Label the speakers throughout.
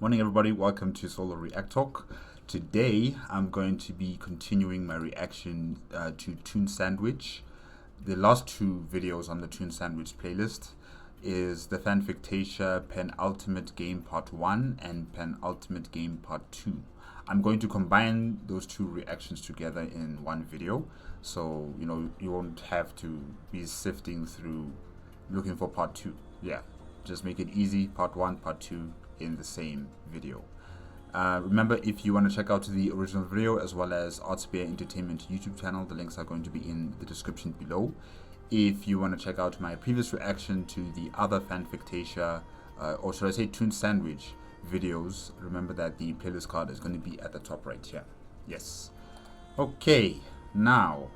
Speaker 1: Morning everybody, welcome to Solo ReacTalk. Today I'm going to be continuing my reaction to Toon Sandwich. The last two videos on the Toon Sandwich playlist is the Fanfictasia Penultimategame Part 1 and Penultimategame Part 2. I'm going to combine those two reactions together in one video, so you won't have to be sifting through looking for Part 2. Yeah, just make it easy, Part 1, Part 2 in the same video. Remember, if you want to check out the original video as well as ArtSpear Entertainment YouTube channel, the links are going to be in the description below. If you want to check out my previous reaction to the other Fanfictasia, or should I say Toon Sandwich videos, remember that the playlist card is going to be at the top right here. Yes. Okay, now,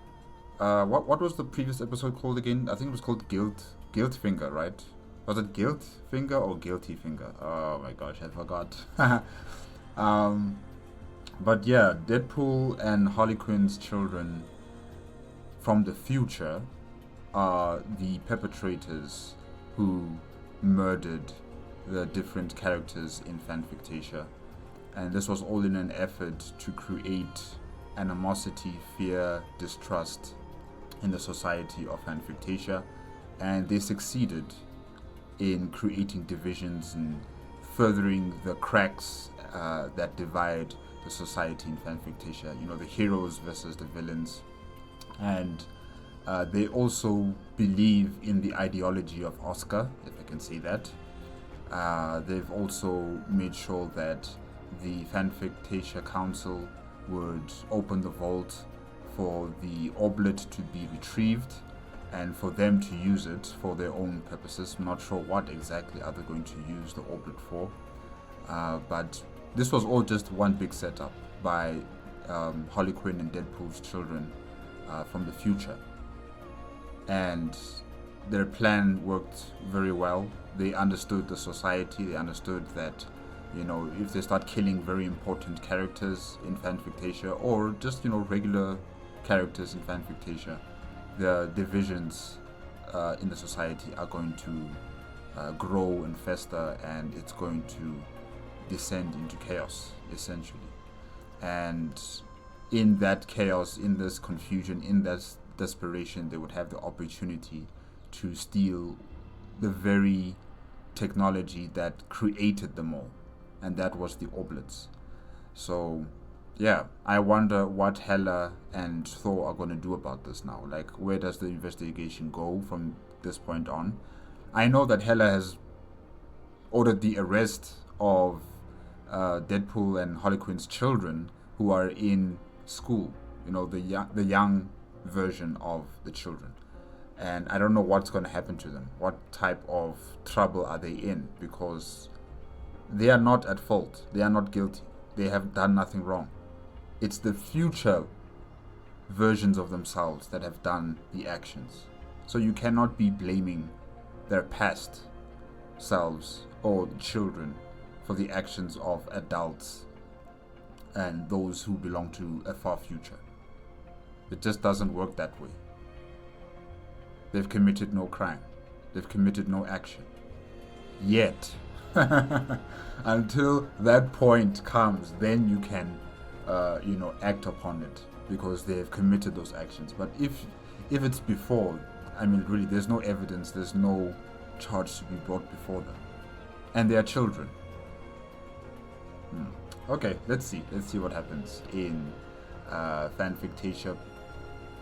Speaker 1: what was the previous episode called again? I think it was called Guilt Finger, right? Was it Guilt Finger or Guilty Finger? Oh my gosh, I forgot. But yeah, Deadpool and Harley Quinn's children from the future are the perpetrators who murdered the different characters in Fanfictasia. And this was all in an effort to create animosity, fear, distrust in the society of Fanfictasia. And they succeeded in creating divisions and furthering the cracks that divide the society in Fanfictasia. The heroes versus the villains. And they also believe in the ideology of Oscar, if I can say that. They've also made sure that the Fanfictasia Council would open the vault for the oblet to be retrieved and for them to use it for their own purposes. I'm not sure what exactly are they going to use the oblet for, but this was all just one big setup by Harley Quinn and Deadpool's children from the future, and their plan worked very well. They understood the society. They understood that if they start killing very important characters in Fanfictasia, or just regular characters in Fanfictasia, the divisions in the society are going to grow and fester, and it's going to descend into chaos, essentially. And in that chaos, in this confusion, in this desperation, they would have the opportunity to steal the very technology that created them all, and that was the oblets. So yeah, I wonder what Hela and Thor are going to do about this now. Like, where does the investigation go from this point on? I know that Hela has ordered the arrest of Deadpool and Harley Quinn's children who are in school. The young version of the children. And I don't know what's going to happen to them. What type of trouble are they in? Because they are not at fault. They are not guilty. They have done nothing wrong. It's the future versions of themselves that have done the actions. So you cannot be blaming their past selves or the children for the actions of adults and those who belong to a far future. It just doesn't work that way. They've committed no crime. They've committed no action. Yet. Until that point comes, then you can act upon it, because they have committed those actions. But if it's before, really, there's no evidence, there's no charge to be brought before them, and they are children. Okay, let's see what happens in Fanfictasia.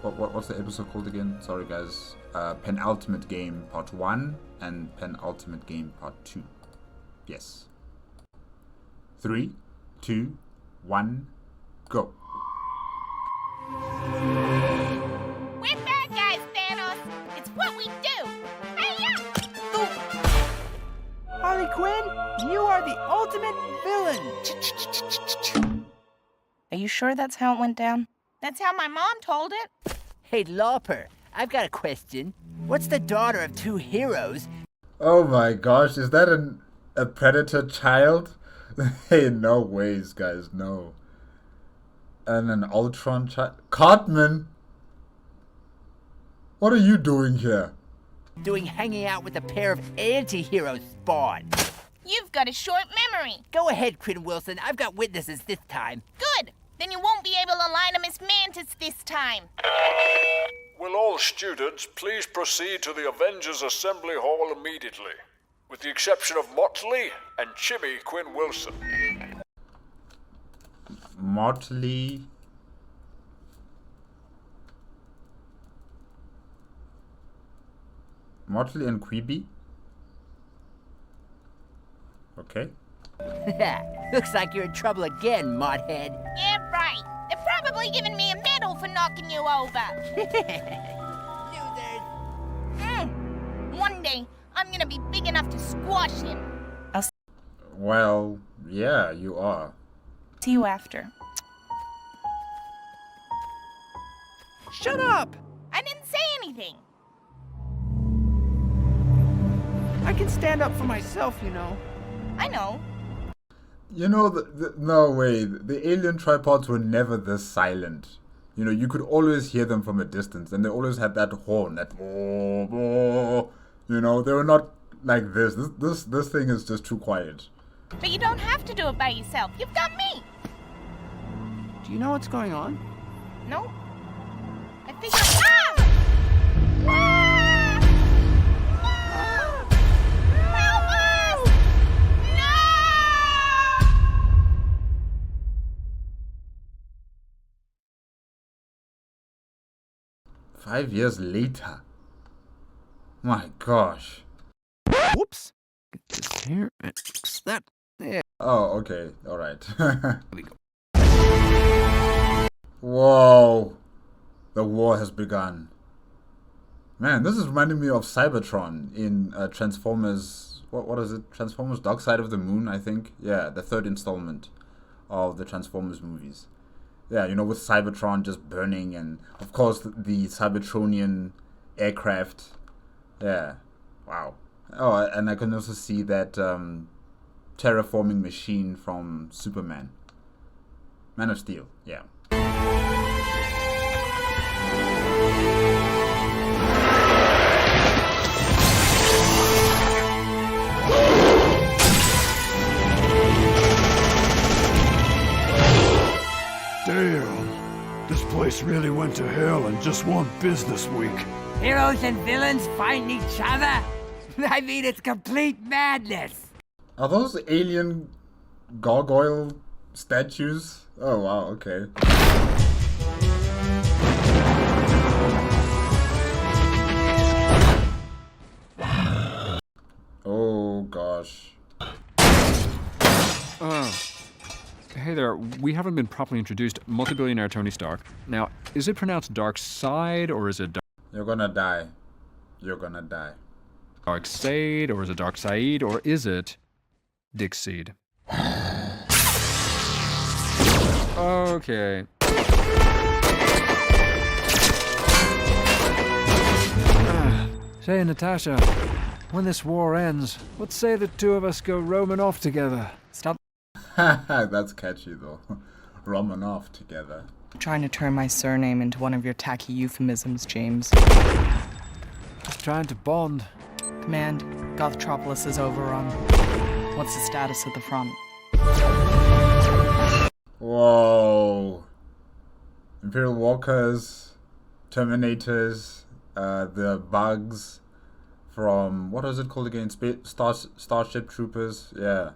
Speaker 1: What's the episode called again? Sorry guys. Penultimategame Part 1 and Penultimategame Part 2. Yes. 3, 2, 1, go.
Speaker 2: We're bad guys, Thanos. It's what we do. Hey-ya!
Speaker 3: Harley Quinn, you are the ultimate villain.
Speaker 4: Are you sure that's how it went down?
Speaker 2: That's how my mom told it.
Speaker 3: Hey, Lauper, I've got a question. What's the daughter of two heroes?
Speaker 1: Oh my gosh, is that a Predator child? Hey, no ways, guys, no. And an Ultron child? Cartman! What are you doing here?
Speaker 3: Doing hanging out with a pair of anti-hero spawn.
Speaker 2: You've got a short memory.
Speaker 3: Go ahead, Quinn Wilson. I've got witnesses this time.
Speaker 2: Good. Then you won't be able to lie to Miss Mantis this time.
Speaker 5: Will all students please proceed to the Avengers Assembly Hall immediately, with the exception of Motley and Chibi Quinn Wilson.
Speaker 1: Motley. Motley and Quibi? Okay.
Speaker 3: Looks like you're in trouble again, Mothead.
Speaker 2: Yeah, right. They're probably giving me a medal for knocking you over.
Speaker 3: Losers.
Speaker 2: One day, I'm gonna be big enough to squash him.
Speaker 1: Well, yeah, you are.
Speaker 4: See you after.
Speaker 3: Shut up!
Speaker 2: I didn't say anything.
Speaker 3: I can stand up for myself, you know.
Speaker 2: I know.
Speaker 1: You know, no way. The alien tripods were never this silent. You know, you could always hear them from a distance, and they always had that horn, that you know, they were not like this. This thing is just too quiet.
Speaker 2: But you don't have to do it by yourself. You've got me.
Speaker 3: Do you know what's going on?
Speaker 2: No? I figured. Ah! Ah! Help us! No!
Speaker 1: 5 years later. My gosh.
Speaker 6: Whoops. Get this here and fix that. There
Speaker 1: Oh, okay. Alright.
Speaker 6: we go.
Speaker 1: Whoa. The war has begun. Man, this is reminding me of Cybertron in Transformers. What is it? Transformers Dark Side of the Moon, I think. Yeah, the third installment of the Transformers movies. Yeah, you know, with Cybertron just burning, and of course the Cybertronian aircraft. Yeah. Wow. Oh, and I can also see that terraforming machine from Superman. Man of Steel, yeah.
Speaker 5: Damn, this place really went to hell in just one business week.
Speaker 3: Heroes and villains fighting each other? I mean, it's complete madness.
Speaker 1: Are those alien gargoyle statues? Oh wow, okay. Oh gosh.
Speaker 6: Hey there, we haven't been properly introduced. Multi-billionaire Tony Stark. Now, is it pronounced Dark Side or is it
Speaker 1: You're gonna die. You're gonna die.
Speaker 6: Dark Sade or is it Dark Side or is it Dick Seed? Okay. Say, Natasha, when this war ends, let's say the two of us go roaming off together.
Speaker 4: Stop
Speaker 1: That's catchy though. Romanov together.
Speaker 4: trying to turn my surname into one of your tacky euphemisms, James.
Speaker 6: Just trying to bond.
Speaker 4: Command, Gothtropolis is overrun. What's the status at the front?
Speaker 1: Whoa. Imperial Walkers, Terminators, the bugs from, what was it called again? Starship Troopers, yeah.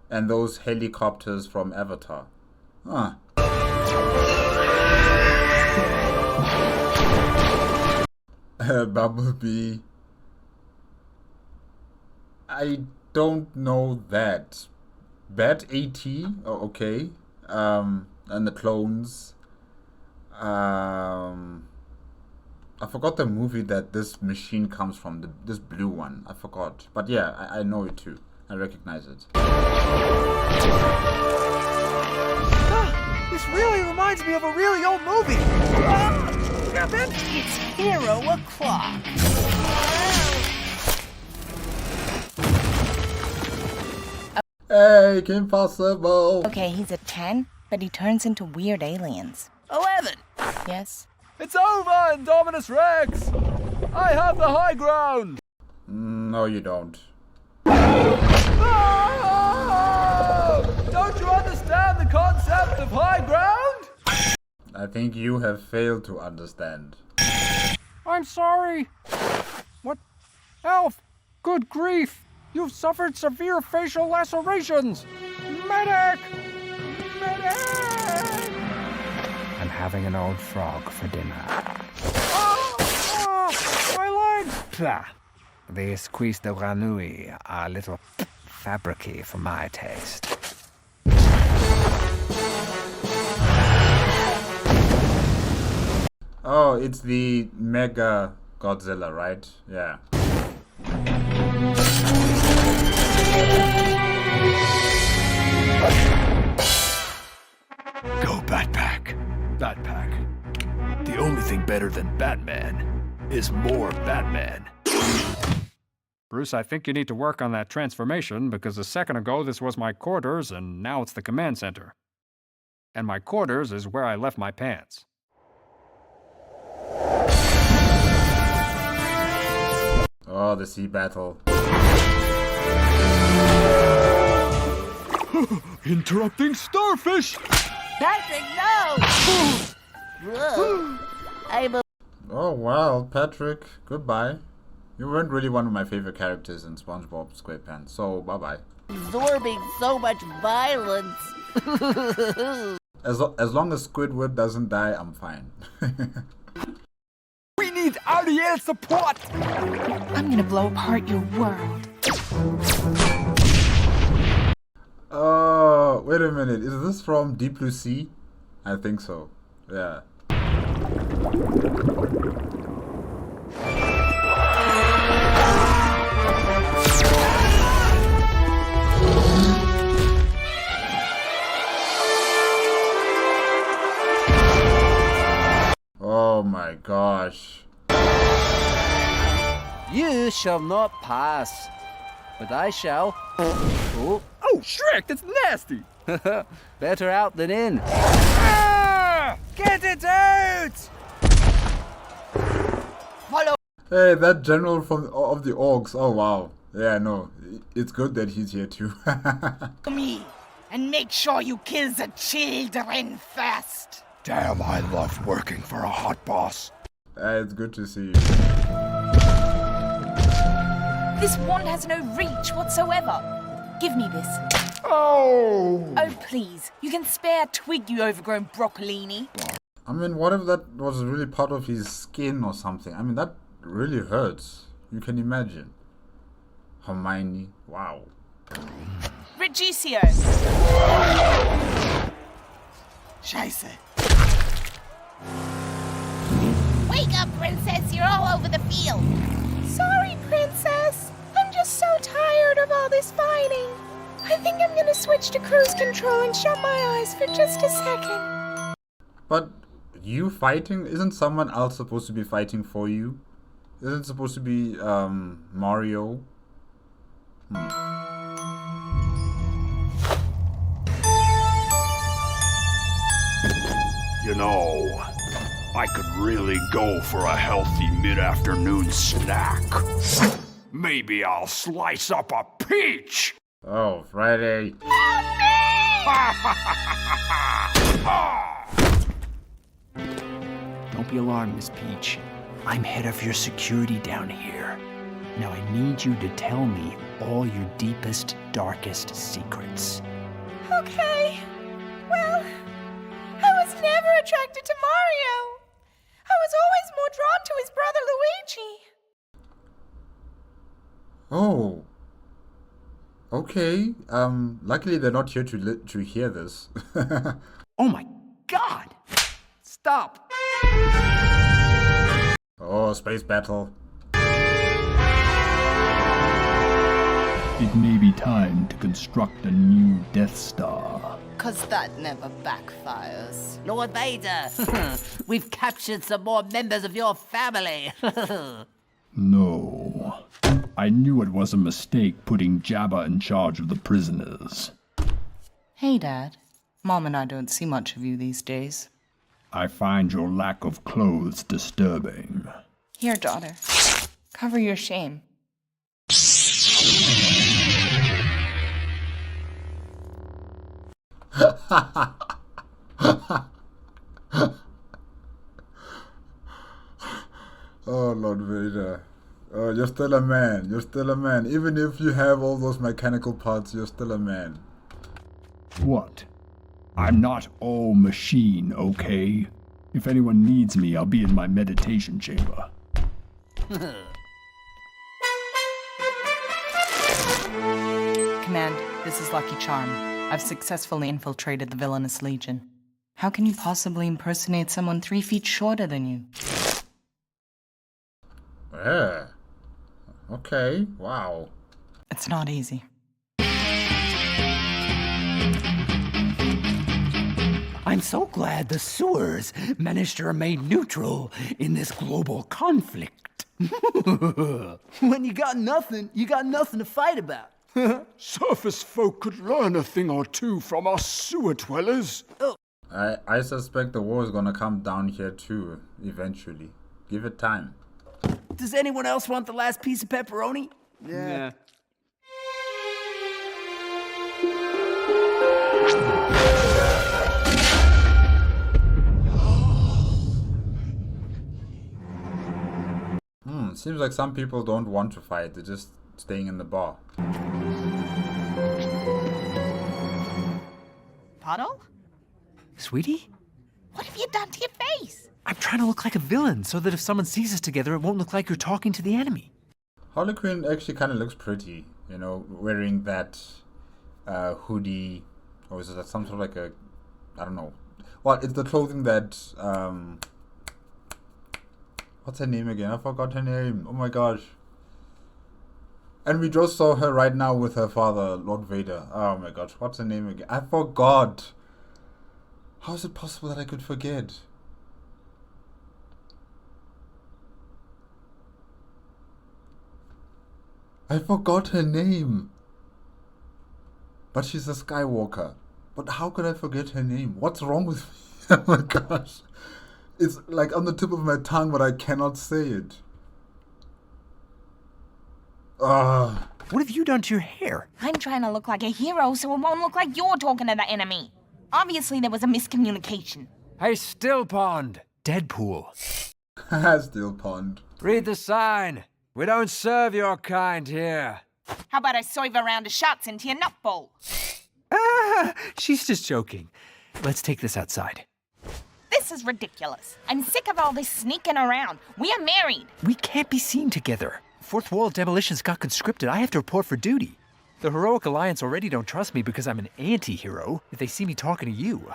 Speaker 1: And those helicopters from Avatar. Huh. Bumblebee. I don't know that. Bat AT, oh, okay. And the clones. I forgot the movie that this machine comes from, this blue one. I forgot. But yeah, I know it too. I recognize it.
Speaker 3: This really reminds me of a really old movie. Grab it. It's Hero O'Clock.
Speaker 1: Hey, Kim Possible!
Speaker 4: Okay, he's a 10, but he turns into weird aliens.
Speaker 3: 11.
Speaker 4: Yes?
Speaker 6: It's over, Indominus Rex! I have the high ground!
Speaker 1: No, you don't.
Speaker 6: Ah!
Speaker 3: concept of high ground?
Speaker 1: I think you have failed to understand.
Speaker 6: I'm sorry. What? Elf! Good grief! You've suffered severe facial lacerations! Medic! Medic!
Speaker 7: I'm having an old frog for dinner.
Speaker 6: My legs!
Speaker 7: Plah. These cuisses de grenouille are a little fabricy for my taste.
Speaker 1: Oh, it's the Mega Godzilla, right? Yeah.
Speaker 8: Go Batpack. Batpack. The only thing better than Batman is more Batman.
Speaker 6: Bruce, I think you need to work on that transformation because a second ago this was my quarters and now it's the command center. And my quarters is where I left my pants.
Speaker 1: Oh, the sea battle.
Speaker 8: Interrupting starfish!
Speaker 2: Patrick, no! Whoa.
Speaker 1: Oh, wow, Patrick, goodbye. You weren't really one of my favorite characters in SpongeBob SquarePants, so bye-bye.
Speaker 2: Absorbing so much violence.
Speaker 1: As long as Squidward doesn't die, I'm fine.
Speaker 3: We need Ariel support!
Speaker 9: I'm gonna blow apart your world.
Speaker 1: Oh, wait a minute. Is this from Deep Blue Sea? I think so. Yeah. Oh my gosh.
Speaker 3: You shall not pass, but I shall. Oh,
Speaker 6: Shrek, that's nasty!
Speaker 3: better out than in.
Speaker 4: Get it out!
Speaker 2: Follow
Speaker 1: Hey, that general of the orcs. Oh wow. Yeah, no. It's good that he's here too.
Speaker 2: me and make sure you kill the children first.
Speaker 8: Damn, I love working for a hot boss.
Speaker 1: It's good to see you.
Speaker 9: This wand has no reach whatsoever. Give me this.
Speaker 6: Oh!
Speaker 9: Oh, please. You can spare a twig, you overgrown broccolini.
Speaker 1: I mean, what if that was really part of his skin or something? I mean, that really hurts. You can imagine. Hermione, wow.
Speaker 9: Reducio.
Speaker 2: Scheiße. Wake up, princess. You're all over the field. Sorry, princess. I'm just so tired of all this fighting. I think I'm gonna switch to cruise control and shut my eyes for just a second.
Speaker 1: But you fighting? Isn't someone else supposed to be fighting for you? Isn't it supposed to be Mario?
Speaker 8: You know, I could really go for a healthy mid-afternoon snack. Maybe I'll slice up a peach!
Speaker 1: Oh, Friday.
Speaker 7: Don't be alarmed, Miss Peach. I'm head of your security down here. Now I need you to tell me all your deepest, darkest secrets.
Speaker 2: Okay. Well, I was never attracted to Mario. I was always more drawn to his brother Luigi.
Speaker 1: Oh. Okay. Luckily they're not here to hear this.
Speaker 7: Oh my God! Stop!
Speaker 1: Oh, space battle.
Speaker 8: It may be time to construct a new Death Star.
Speaker 2: 'Cause that never backfires. Lord Vader, we've captured some more members of your family.
Speaker 8: No. I knew it was a mistake putting Jabba in charge of the prisoners.
Speaker 4: Hey, Dad. Mom and I don't see much of you these days.
Speaker 8: I find your lack of clothes disturbing.
Speaker 9: Here, daughter. Cover your shame.
Speaker 1: Oh, Lord Vader. You're still a man. You're still a man. Even if you have all those mechanical parts, you're still a man.
Speaker 8: What? I'm not all machine, okay? If anyone needs me, I'll be in my meditation chamber.
Speaker 4: Command, this is Lucky Charm. I've successfully infiltrated the villainous legion. How can you possibly impersonate someone 3 feet shorter than you?
Speaker 1: Yeah. Okay. Wow.
Speaker 4: It's not easy.
Speaker 7: I'm so glad the sewers managed to remain neutral in this global conflict.
Speaker 3: When you got nothing to fight about.
Speaker 8: Surface folk could learn a thing or two from us sewer dwellers.
Speaker 1: I suspect the war is gonna come down here too, eventually. Give it time.
Speaker 3: Does anyone else want the last piece of pepperoni?
Speaker 6: Yeah.
Speaker 1: Seems like some people don't want to fight, they're just staying in the bar.
Speaker 9: Puddle?
Speaker 7: Sweetie?
Speaker 9: What have you done to your face?
Speaker 7: I'm trying to look like a villain so that if someone sees us together, it won't look like you're talking to the enemy.
Speaker 1: Harley Quinn actually kind of looks pretty, you know, wearing that hoodie, or is it some sort of like a, I don't know. Well, it's the clothing that, what's her name again? I forgot her name. Oh my gosh. And we just saw her right now with her father, Lord Vader. Oh my gosh, what's her name again? I forgot. How is it possible that I could forget? I forgot her name. But she's a Skywalker. But how could I forget her name? What's wrong with me? Oh my gosh. It's like on the tip of my tongue, but I cannot say it.
Speaker 7: What have you done to your hair?
Speaker 9: I'm trying to look like a hero so it won't look like you're talking to the enemy. Obviously, there was a miscommunication.
Speaker 6: Hey, Still Pond!
Speaker 7: Deadpool.
Speaker 1: Still Pond.
Speaker 6: Read the sign. We don't serve your kind here.
Speaker 9: How about I serve a round of shots into your nut bowl?
Speaker 7: She's just joking. Let's take this outside.
Speaker 9: This is ridiculous. I'm sick of all this sneaking around. We are married.
Speaker 7: We can't be seen together. Fourth Wall demolitions got conscripted. I have to report for duty. The Heroic Alliance already don't trust me because I'm an anti-hero. If they see me talking to you...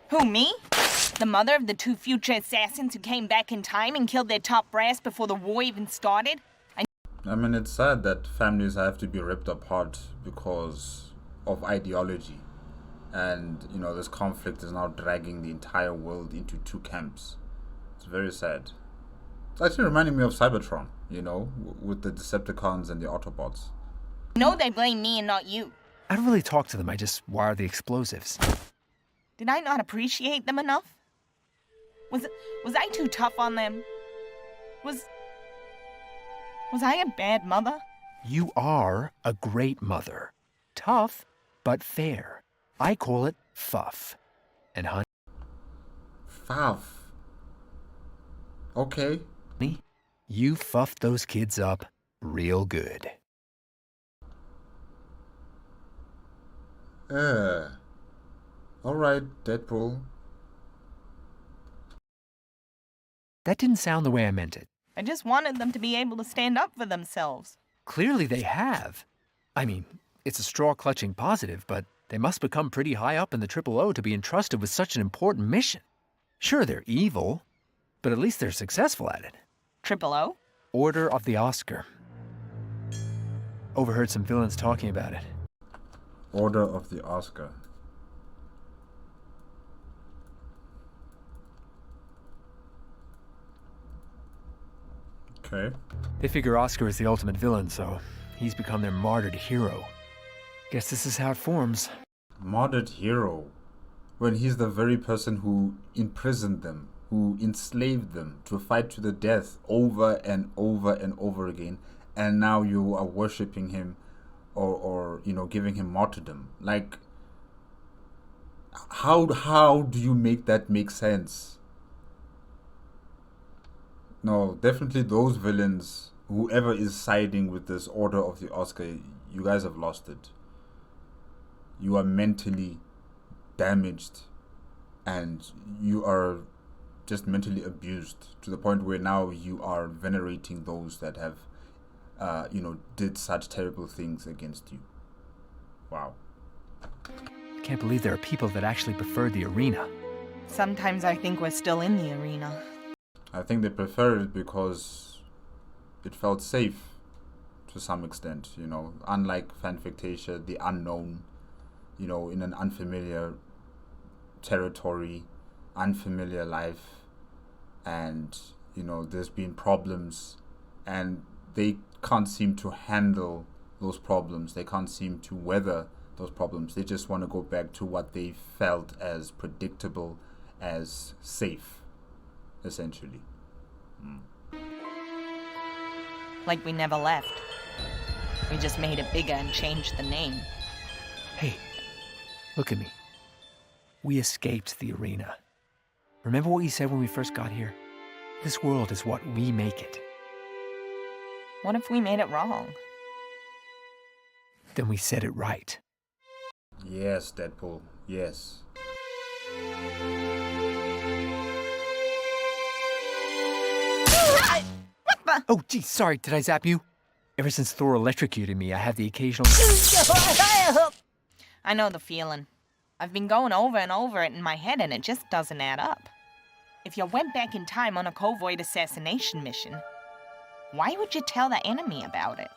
Speaker 9: Who, me? The mother of the 2 future assassins who came back in time and killed their top brass before the war even started?
Speaker 1: I mean, it's sad that families have to be ripped apart because of ideology. And, you know, this conflict is now dragging the entire world into 2 camps. It's very sad. It's actually reminding me of Cybertron, you know, with the Decepticons and the Autobots.
Speaker 9: No, they blame me and not you.
Speaker 7: I don't really talk to them. I just wire the explosives.
Speaker 9: Did I not appreciate them enough? Was I too tough on them? Was I a bad mother?
Speaker 7: You are a great mother. Tough, but fair. I call it fuff. And honey...
Speaker 1: Fuff. Okay.
Speaker 7: You fuffed those kids up real good.
Speaker 1: Alright, Deadpool.
Speaker 7: That didn't sound the way I meant it.
Speaker 9: I just wanted them to be able to stand up for themselves.
Speaker 7: Clearly they have. I mean, it's a straw-clutching positive, but they must become pretty high up in the O to be entrusted with such an important mission. Sure, they're evil, but at least they're successful at it.
Speaker 9: O?
Speaker 7: Order of the Oscar. Overheard some villains talking about it.
Speaker 1: Order of the Oscar. Okay.
Speaker 7: They figure Oscar is the ultimate villain, so he's become their martyred hero. Guess this is how it forms.
Speaker 1: Martyred hero? When he's the very person who imprisoned them, who enslaved them to fight to the death over and over and over again, and now you are worshipping him or you know, giving him martyrdom. Like, how do you make that make sense? No, definitely those villains, whoever is siding with this order of the Oscar, you guys have lost it. You are mentally damaged and you are just mentally abused to the point where now you are venerating those that have, did such terrible things against you. Wow.
Speaker 7: I can't believe there are people that actually prefer the arena.
Speaker 9: Sometimes I think we're still in the arena.
Speaker 1: I think they prefer it because it felt safe to some extent, unlike Fanfictasia, the unknown, in an unfamiliar territory, unfamiliar life, and, there's been problems, and they can't seem to handle those problems. They can't seem to weather those problems. They just want to go back to what they felt as predictable, as safe, essentially.
Speaker 9: Like we never left. We just made it bigger and changed the name.
Speaker 7: Hey, look at me. We escaped the arena. Remember what you said when we first got here? This world is what we make it.
Speaker 9: What if we made it wrong?
Speaker 7: Then we said it right.
Speaker 1: Yes, Deadpool, yes.
Speaker 7: Oh, geez, sorry, did I zap you? Ever since Thor electrocuted me, I have the occasional...
Speaker 9: I know the feeling. I've been going over and over it in my head and it just doesn't add up. If you went back in time on a covert assassination mission, why would you tell the enemy about it?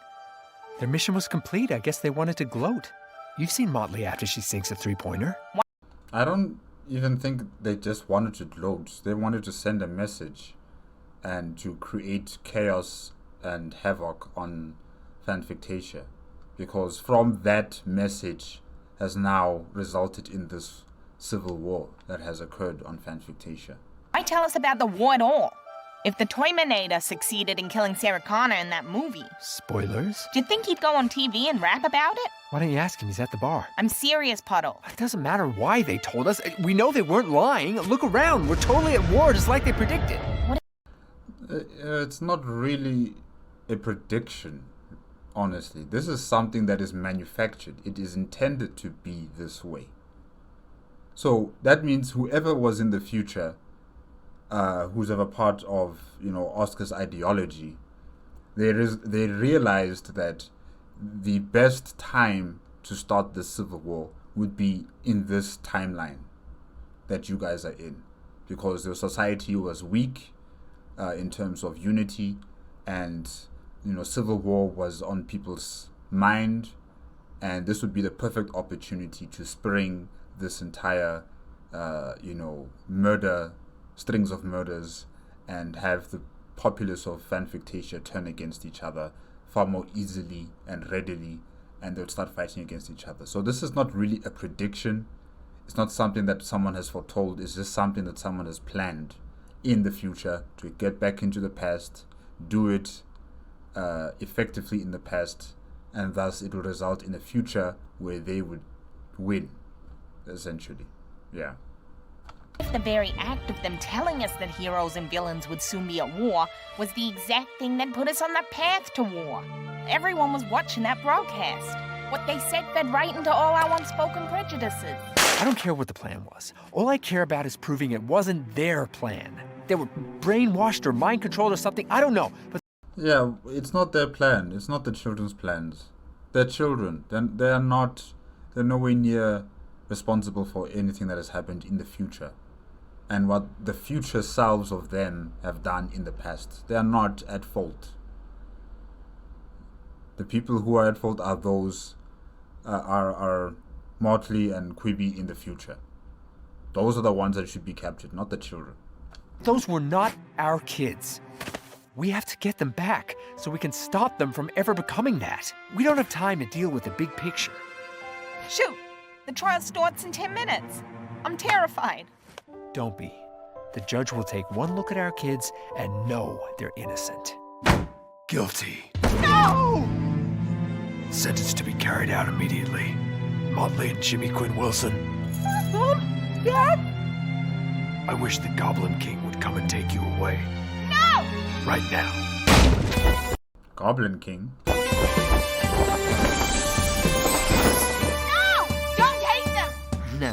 Speaker 7: Their mission was complete. I guess they wanted to gloat. You've seen Motley after she sinks a three-pointer.
Speaker 1: I don't even think they just wanted to gloat. They wanted to send a message and to create chaos and havoc on Fanfictasia. Because from that message has now resulted in this civil war that has occurred on Fanfictasia.
Speaker 9: Why tell us about the war at all? If the Toyminator succeeded in killing Sarah Connor in that movie,
Speaker 7: Spoilers?
Speaker 9: do you think he'd go on TV and rap about it?
Speaker 7: Why don't you ask him? He's at the bar.
Speaker 9: I'm serious, Puddle.
Speaker 7: It doesn't matter why they told us. We know they weren't lying. Look around. We're totally at war, just like they predicted.
Speaker 1: It's not really a prediction, honestly. This is something that is manufactured. It is intended to be this way. So that means whoever was in the future, who's ever part of, Oscar's ideology, they realized that the best time to start the civil war would be in this timeline that you guys are in, because the society was weak in terms of unity, and civil war was on people's mind, and this would be the perfect opportunity to spring this entire strings of murders, and have the populace of Fanfictasia turn against each other far more easily and readily, and they'll start fighting against each other. So this is not really a prediction. It's not something that someone has foretold. It's just something that someone has planned in the future to get back into the past, do it effectively in the past, and thus it will result in a future where they would win, essentially. Yeah.
Speaker 9: If the very act of them telling us that heroes and villains would soon be at war was the exact thing that put us on the path to war. Everyone was watching that broadcast. What they said fed right into all our unspoken prejudices.
Speaker 7: I don't care what the plan was. All I care about is proving it wasn't their plan. They were brainwashed or mind-controlled or something. I don't know. But
Speaker 1: yeah, it's not their plan. It's not the children's plans. They're children. They're nowhere near responsible for anything that has happened in the future and what the future selves of them have done in the past. They are not at fault. The people who are at fault are those are Motley and Quibi in the future. Those are the ones that should be captured, not the children.
Speaker 7: those were not our kids. We have to get them back so we can stop them from ever becoming that. We don't have time to deal with the big picture.
Speaker 9: Shoot! The trial starts in 10 minutes. I'm terrified.
Speaker 7: Don't be. The judge will take one look at our kids and know they're innocent.
Speaker 8: Guilty.
Speaker 9: No!
Speaker 8: Sentence to be carried out immediately. Motley and Jimmy Quinn Wilson.
Speaker 9: Dad?
Speaker 8: I wish the Goblin King would come and take you away.
Speaker 9: No! out!
Speaker 8: Right now.
Speaker 1: Goblin King.
Speaker 9: No! Don't take them!
Speaker 7: No.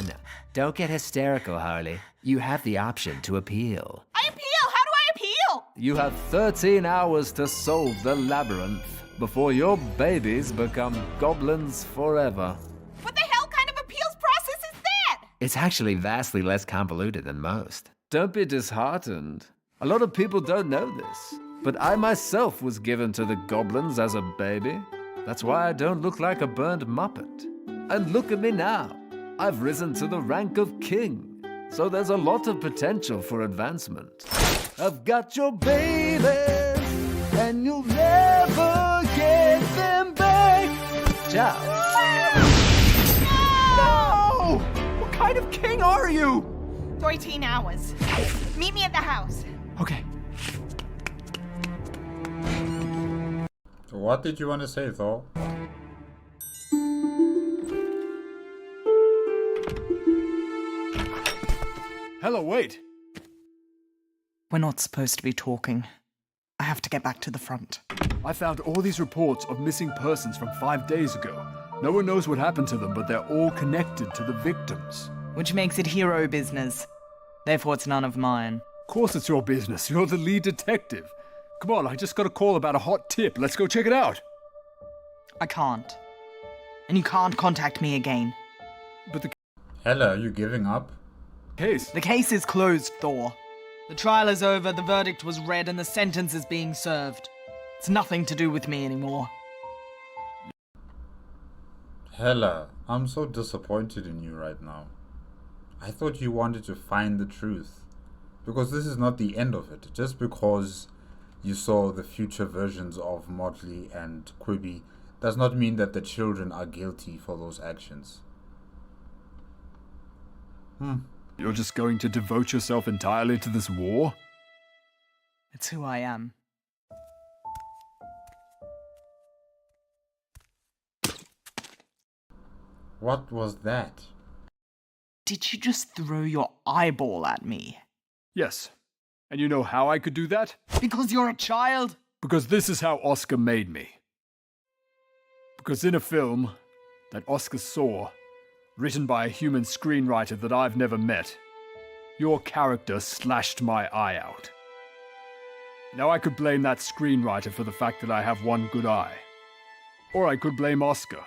Speaker 7: Don't get hysterical, Harley. You have the option to appeal.
Speaker 9: I appeal! How do I appeal?
Speaker 7: You have 13 hours to solve the labyrinth before your babies become goblins forever.
Speaker 9: What the hell kind of appeals process is that?
Speaker 7: It's actually vastly less convoluted than most. Don't be disheartened. A lot of people don't know this, but I myself was given to the goblins as a baby. That's why I don't look like a burned muppet. And look at me now. I've risen to the rank of king, so there's a lot of potential for advancement. I've got your babies, and you'll never get them back. Ciao.
Speaker 3: No! What kind of king are you?
Speaker 9: 13 hours. Meet me at the house.
Speaker 3: Okay.
Speaker 1: What did you want to say, Thor?
Speaker 6: Hello, wait.
Speaker 4: We're not supposed to be talking. I have to get back to the front.
Speaker 6: I found all these reports of missing persons from 5 days ago. No one knows what happened to them, but they're all connected to the victims.
Speaker 4: Which makes it hero business. Therefore, it's none of mine.
Speaker 6: Of course it's your business. You're the lead detective. Come on, I just got a call about a hot tip. Let's go check it out.
Speaker 4: I can't. And you can't contact me again.
Speaker 6: But the
Speaker 1: Hella, are you giving up?
Speaker 6: case...
Speaker 4: The case is closed, Thor. The trial is over, the verdict was read, and the sentence is being served. It's nothing to do with me anymore.
Speaker 1: Hella, I'm so disappointed in you right now. I thought you wanted to find the truth. Because this is not the end of it. Just because you saw the future versions of Motley and Quibi does not mean that the children are guilty for those actions.
Speaker 6: You're just going to devote yourself entirely to this war?
Speaker 4: It's who I am.
Speaker 1: What was that?
Speaker 4: Did you just throw your eyeball at me?
Speaker 6: Yes. And you know how I could do that?
Speaker 4: Because you're a child?
Speaker 6: Because this is how Oscar made me. Because in a film that Oscar saw, written by a human screenwriter that I've never met, your character slashed my eye out. Now I could blame that screenwriter for the fact that I have one good eye. Or I could blame Oscar.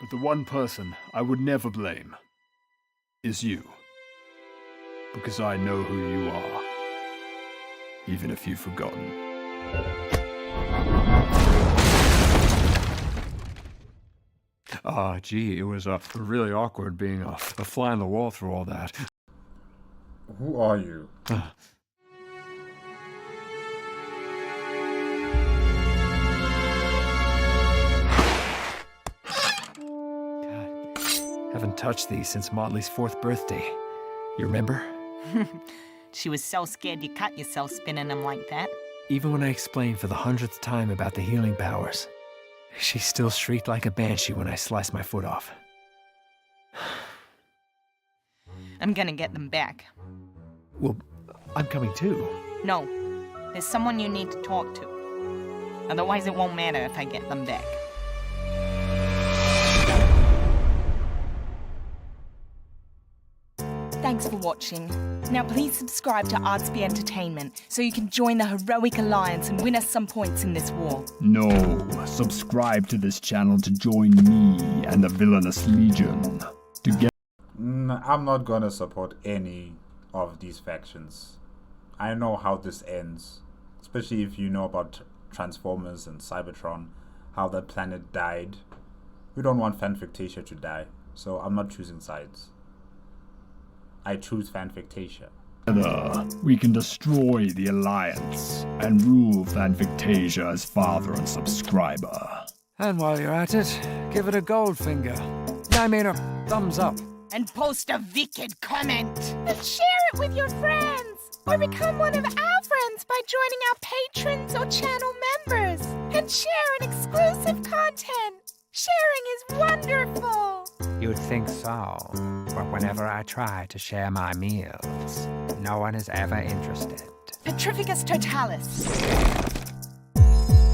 Speaker 6: But the one person I would never blame is you. Because I know who you are. Even if you've forgotten. Gee, it was really awkward being a fly on the wall through all that.
Speaker 1: Who are you?
Speaker 7: Haven't touched these since Motley's 4th birthday. You remember?
Speaker 9: She was so scared you cut yourself spinning them like that.
Speaker 7: Even when I explained for the 100th time about the healing powers, she still shrieked like a banshee when I sliced my foot off.
Speaker 9: I'm gonna get them back.
Speaker 7: Well, I'm coming too.
Speaker 9: No, there's someone you need to talk to. Otherwise it won't matter if I get them back. Thanks for watching. Now please subscribe to ArtSpear Entertainment so you can join the heroic alliance and win us some points in this war.
Speaker 8: No, subscribe to this channel to join me and the Villainous Legion. Together.
Speaker 1: I'm not gonna support any of these factions. I know how this ends. Especially if you know about Transformers and Cybertron, how that planet died. We don't want Fanfictasia to die, so I'm not choosing sides. I choose Fanfictasia.
Speaker 8: Together, we can destroy the Alliance and rule Fanfictasia as father and subscriber.
Speaker 7: And while you're at it, give it a gold finger. I mean a thumbs up.
Speaker 9: And post a wicked comment.
Speaker 2: And share it with your friends. Or become one of our friends by joining our patrons or channel members. And share an exclusive content. Sharing is wonderful.
Speaker 10: You'd think so, but whenever I try to share my meals, no one is ever interested.
Speaker 4: Petrificus totalis.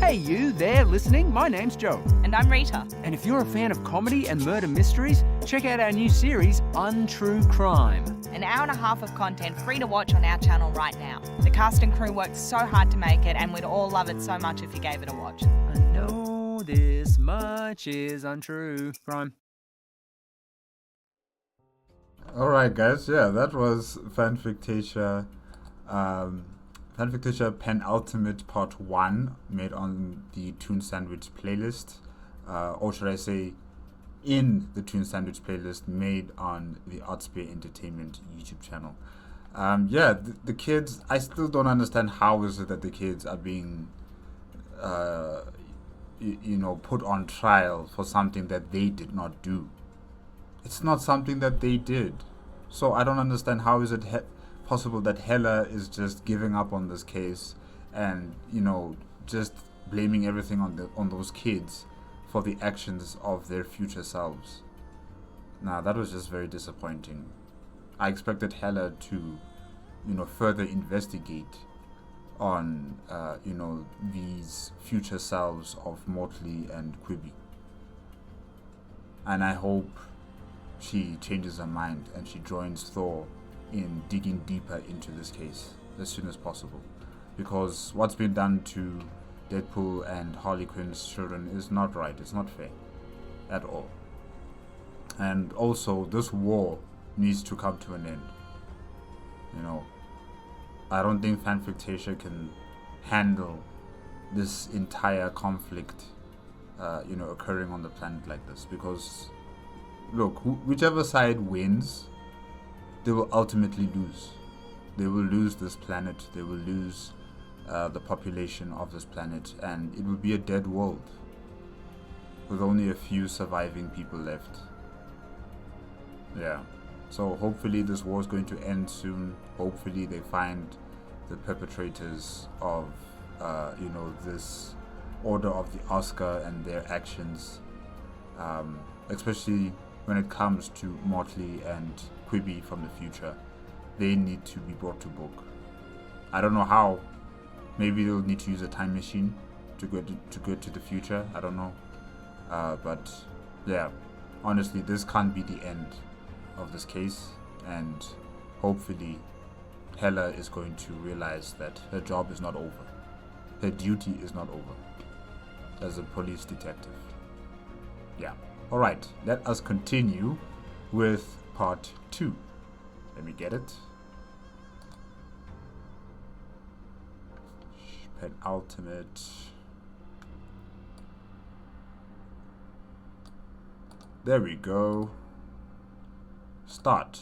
Speaker 7: Hey, you there listening? My name's Joe.
Speaker 4: And I'm Rita.
Speaker 7: And if you're a fan of comedy and murder mysteries, check out our new series, Untrue Crime.
Speaker 4: An hour and a half of content free to watch on our channel right now. The cast and crew worked so hard to make it, and we'd all love it so much if you gave it a watch.
Speaker 7: I know this much is untrue crime.
Speaker 1: Alright guys, yeah, that was Fanfictasia, Fanfictasia Penultimate Part 1, made on the Toon Sandwich playlist, or should I say, in the Toon Sandwich playlist, made on the ArtSpear Entertainment YouTube channel. Yeah, the kids, I still don't understand how is it that the kids are being, you know, put on trial for something that they did not do. It's not something that they did. So I don't understand how is it possible that Hella is just giving up on this case and, you know, just blaming everything on those kids for the actions of their future selves. Nah, that was just very disappointing. I expected Hella to, you know, further investigate on, you know, these future selves of Motley and Quibi. And I hope she changes her mind and she joins Thor in digging deeper into this case as soon as possible. Because what's been done to Deadpool and Harley Quinn's children is not right. It's not fair at all. And also, this war needs to come to an end. You know, I don't think Fanfictasia can handle this entire conflict, you know, occurring on the planet like this. Because, look, whichever side wins, they will ultimately lose. They will lose this planet. They will lose the population of this planet, and it will be a dead world with only a few surviving people left. Yeah, so hopefully this war is going to end soon. Hopefully they find the perpetrators of you know, this Order of the Oscar and their actions, especially when it comes to Motley and Quibi from the future. They need to be brought to book. I don't know how. Maybe they'll need to use a time machine to go to the future. I don't know. But yeah, honestly, this can't be the end of this case, and hopefully Hella is going to realize that her job is not over. Her duty is not over as a police detective. Yeah. Alright, let us continue with part 2. Let me get it. Penultimate. There we go. Start.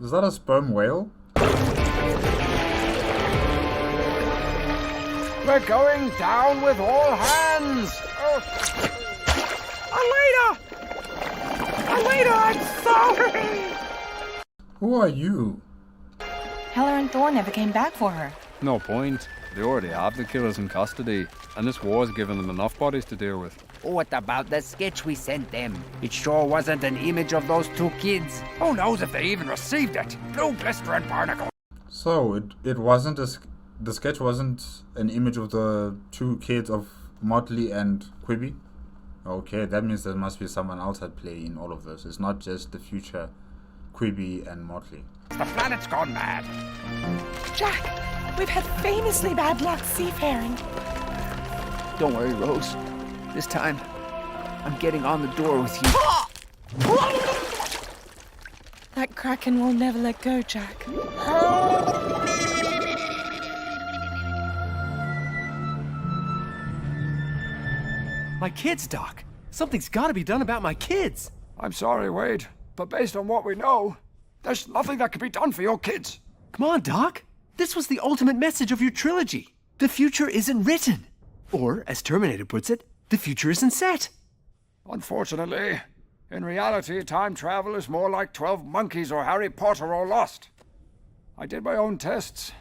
Speaker 1: Is that a sperm whale?
Speaker 8: We're going down with all hands! Alita, I'm sorry!
Speaker 1: Who are you?
Speaker 4: Hella and Thor never came back for her.
Speaker 6: No point. They already have the killers in custody, and this war's given them enough bodies to deal with.
Speaker 3: What about the sketch we sent them? It sure wasn't an image of those 2 kids.
Speaker 8: Who knows if they even received it? Blue blister and barnacle.
Speaker 1: So it wasn't the sketch wasn't an image of the 2 kids of Motley and Quibi? Okay, that means there must be someone else at play in all of this. It's not just the future Quibi and Motley.
Speaker 8: The planet's gone mad.
Speaker 2: Jack, we've had famously bad luck seafaring.
Speaker 7: Don't worry, Rose. This time, I'm getting on the door with you.
Speaker 2: That Kraken will never let go, Jack.
Speaker 7: My kids, Doc. Something's got to be done about my kids.
Speaker 8: I'm sorry, Wade, but based on what we know, there's nothing that can be done for your kids.
Speaker 7: Come on, Doc. This was the ultimate message of your trilogy. The future isn't written. Or, as Terminator puts it, the future isn't set.
Speaker 8: Unfortunately, in reality, time travel is more like 12 Monkeys or Harry Potter or Lost. I did my own tests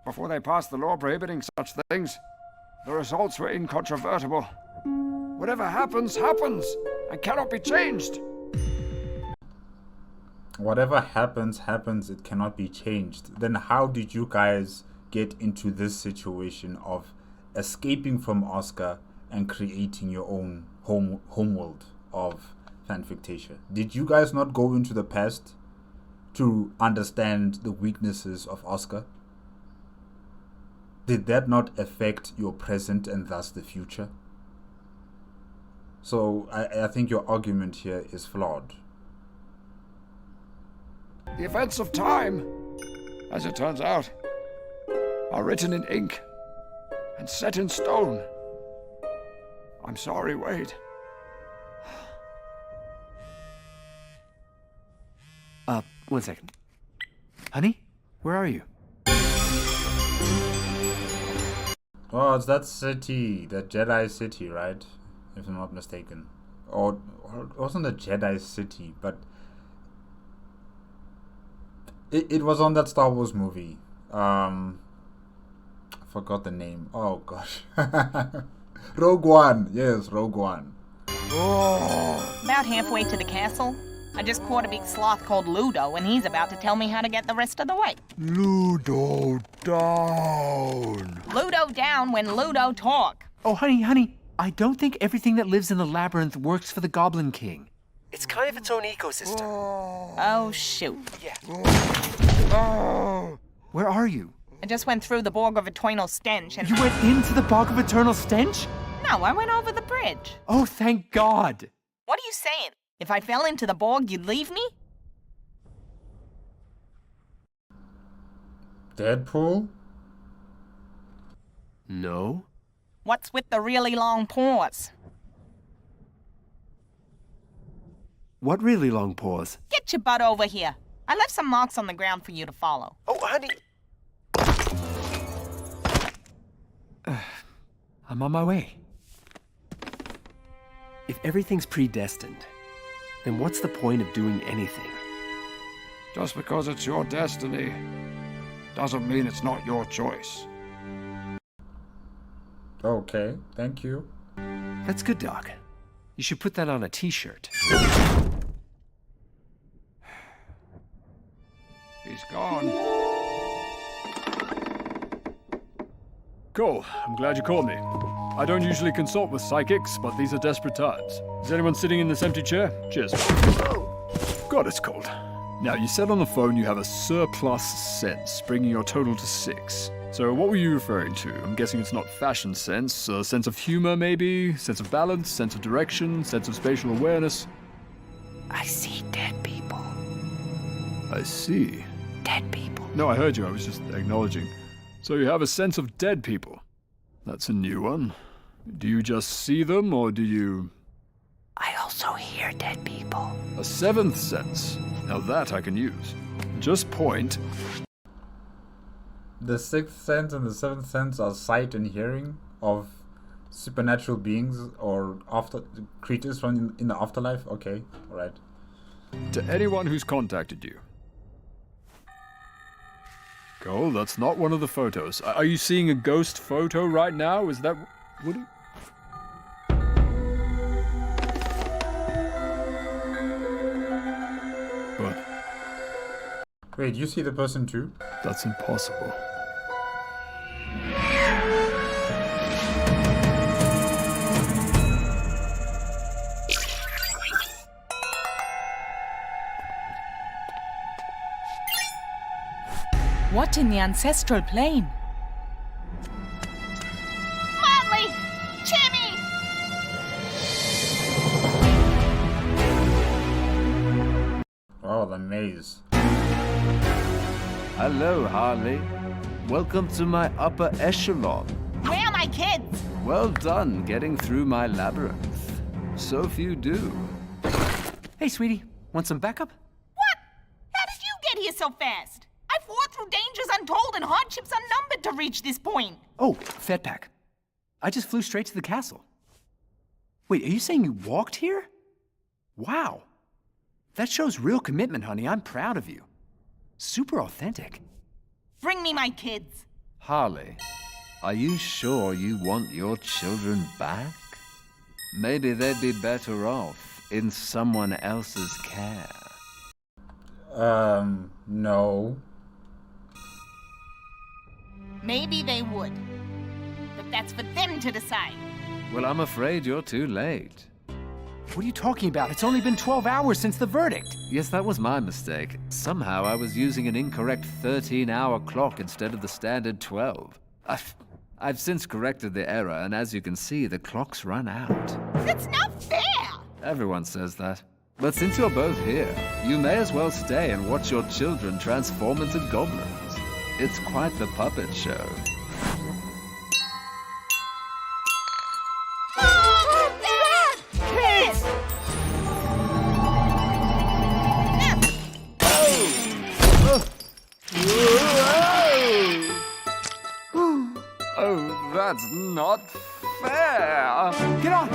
Speaker 8: before they passed the law prohibiting such things. The results were incontrovertible. Whatever happens, happens, and cannot be changed.
Speaker 1: Whatever happens, happens. It cannot be changed. Then how did you guys get into this situation of escaping from Oscar and creating your own homeworld of Fanfictasia? Did you guys not go into the past to understand the weaknesses of Oscar? Did that not affect your present and thus the future? So I think your argument here is flawed.
Speaker 8: The events of time, as it turns out, are written in ink and set in stone. I'm sorry, Wade.
Speaker 7: One second. Honey, where are you?
Speaker 1: Oh, it's that city, that Jedi city, right? If I'm not mistaken. Or it wasn't a Jedi city, but it was on that Star Wars movie. I forgot the name. Oh gosh. Rogue One. Yes, Rogue One.
Speaker 8: Oh.
Speaker 9: About halfway to the castle, I just caught a big sloth called Ludo, and he's about to tell me how to get the rest of the way.
Speaker 8: Ludo down.
Speaker 9: Ludo down when Ludo talk.
Speaker 7: Oh, honey, I don't think everything that lives in the labyrinth works for the Goblin King. It's kind of its own ecosystem.
Speaker 9: Oh, shoot.
Speaker 7: Yeah. Where are you?
Speaker 9: I just went through the Borg of Eternal Stench and...
Speaker 7: You went into the Bog of Eternal Stench?
Speaker 9: No, I went over the bridge.
Speaker 7: Oh, thank God.
Speaker 9: What are you saying? If I fell into the Borg, you'd leave me?
Speaker 1: Deadpool?
Speaker 7: No.
Speaker 9: What's with the really long pause?
Speaker 7: What really long pause?
Speaker 9: Get your butt over here. I left some marks on the ground for you to follow.
Speaker 7: Oh, honey. I'm on my way. If everything's predestined, then what's the point of doing anything?
Speaker 8: Just because it's your destiny doesn't mean it's not your choice.
Speaker 1: Okay, thank you.
Speaker 7: That's good, Doc. You should put that on a t-shirt.
Speaker 8: He's gone.
Speaker 6: Cool. I'm glad you called me. I don't usually consult with psychics, but these are desperate times. Is anyone sitting in this empty chair? Cheers. God, it's cold. Now, you said on the phone you have a surplus sense, bringing your total to 6. So what were you referring to? I'm guessing it's not fashion sense. A sense of humor, maybe? Sense of balance? Sense of direction? Sense of spatial awareness?
Speaker 7: I see dead people.
Speaker 6: I see.
Speaker 7: Dead people.
Speaker 6: No, I heard you. I was just acknowledging. So you have a sense of dead people. That's a new one. Do you just see them, or do you...
Speaker 7: I also hear dead people.
Speaker 6: A 7th sense. Now that I can use. Just point.
Speaker 1: The 6th sense and the 7th sense are sight and hearing of supernatural beings or after creatures from in the afterlife. Okay, all right.
Speaker 6: To anyone who's contacted you. Cole, that's not one of the photos. Are you seeing a ghost photo right now? Is that... What do you... What?
Speaker 1: Wait, you see the person too?
Speaker 6: That's impossible.
Speaker 4: What in the ancestral plane?
Speaker 9: Motley! Jimmy!
Speaker 1: Oh, the maze.
Speaker 7: Hello, Harley. Welcome to my upper echelon.
Speaker 9: Where are my kids?
Speaker 7: Well done getting through my labyrinth. So few do. Hey, sweetie. Want some backup?
Speaker 9: What? How did you get here so fast? I fought through dangers untold and hardships unnumbered to reach this point.
Speaker 7: Oh, Fed Pack. I just flew straight to the castle. Wait, are you saying you walked here? Wow. That shows real commitment, honey. I'm proud of you. Super authentic.
Speaker 9: Bring me my kids.
Speaker 7: Harley, are you sure you want your children back? Maybe they'd be better off in someone else's care.
Speaker 1: No.
Speaker 9: Maybe they would. But that's for them to decide.
Speaker 7: Well, I'm afraid you're too late.
Speaker 3: What are you talking about? It's only been 12 hours since the verdict.
Speaker 7: Yes, that was my mistake. Somehow I was using an incorrect 13-hour clock instead of the standard 12. I've since corrected the error, and as you can see, the clock's run out.
Speaker 9: That's not fair!
Speaker 7: Everyone says that. But since you're both here, you may as well stay and watch your children transform into goblins. It's quite the puppet show.
Speaker 9: Kids!
Speaker 8: Oh, that's not fair.
Speaker 3: Get on!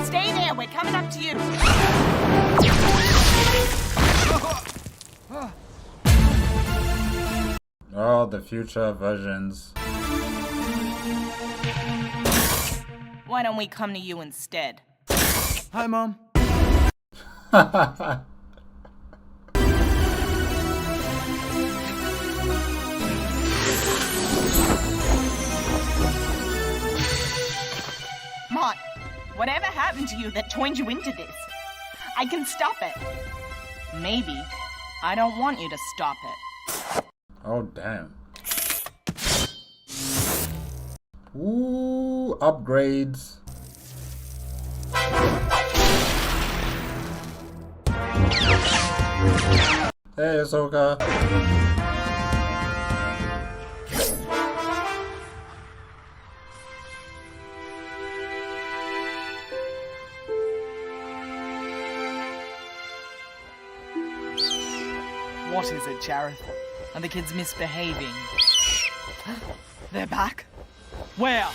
Speaker 9: Stay there, we're coming up to you.
Speaker 1: Oh, the future versions.
Speaker 9: Why don't we come to you instead?
Speaker 3: Hi, Mom.
Speaker 9: Mont, whatever happened to you that turned you into this? I can stop it. Maybe I don't want you to stop it.
Speaker 1: Oh, damn. Ooh, upgrades. Hey, Ahsoka.
Speaker 4: What is it, Jareth? Are the kids misbehaving? They're back? Where?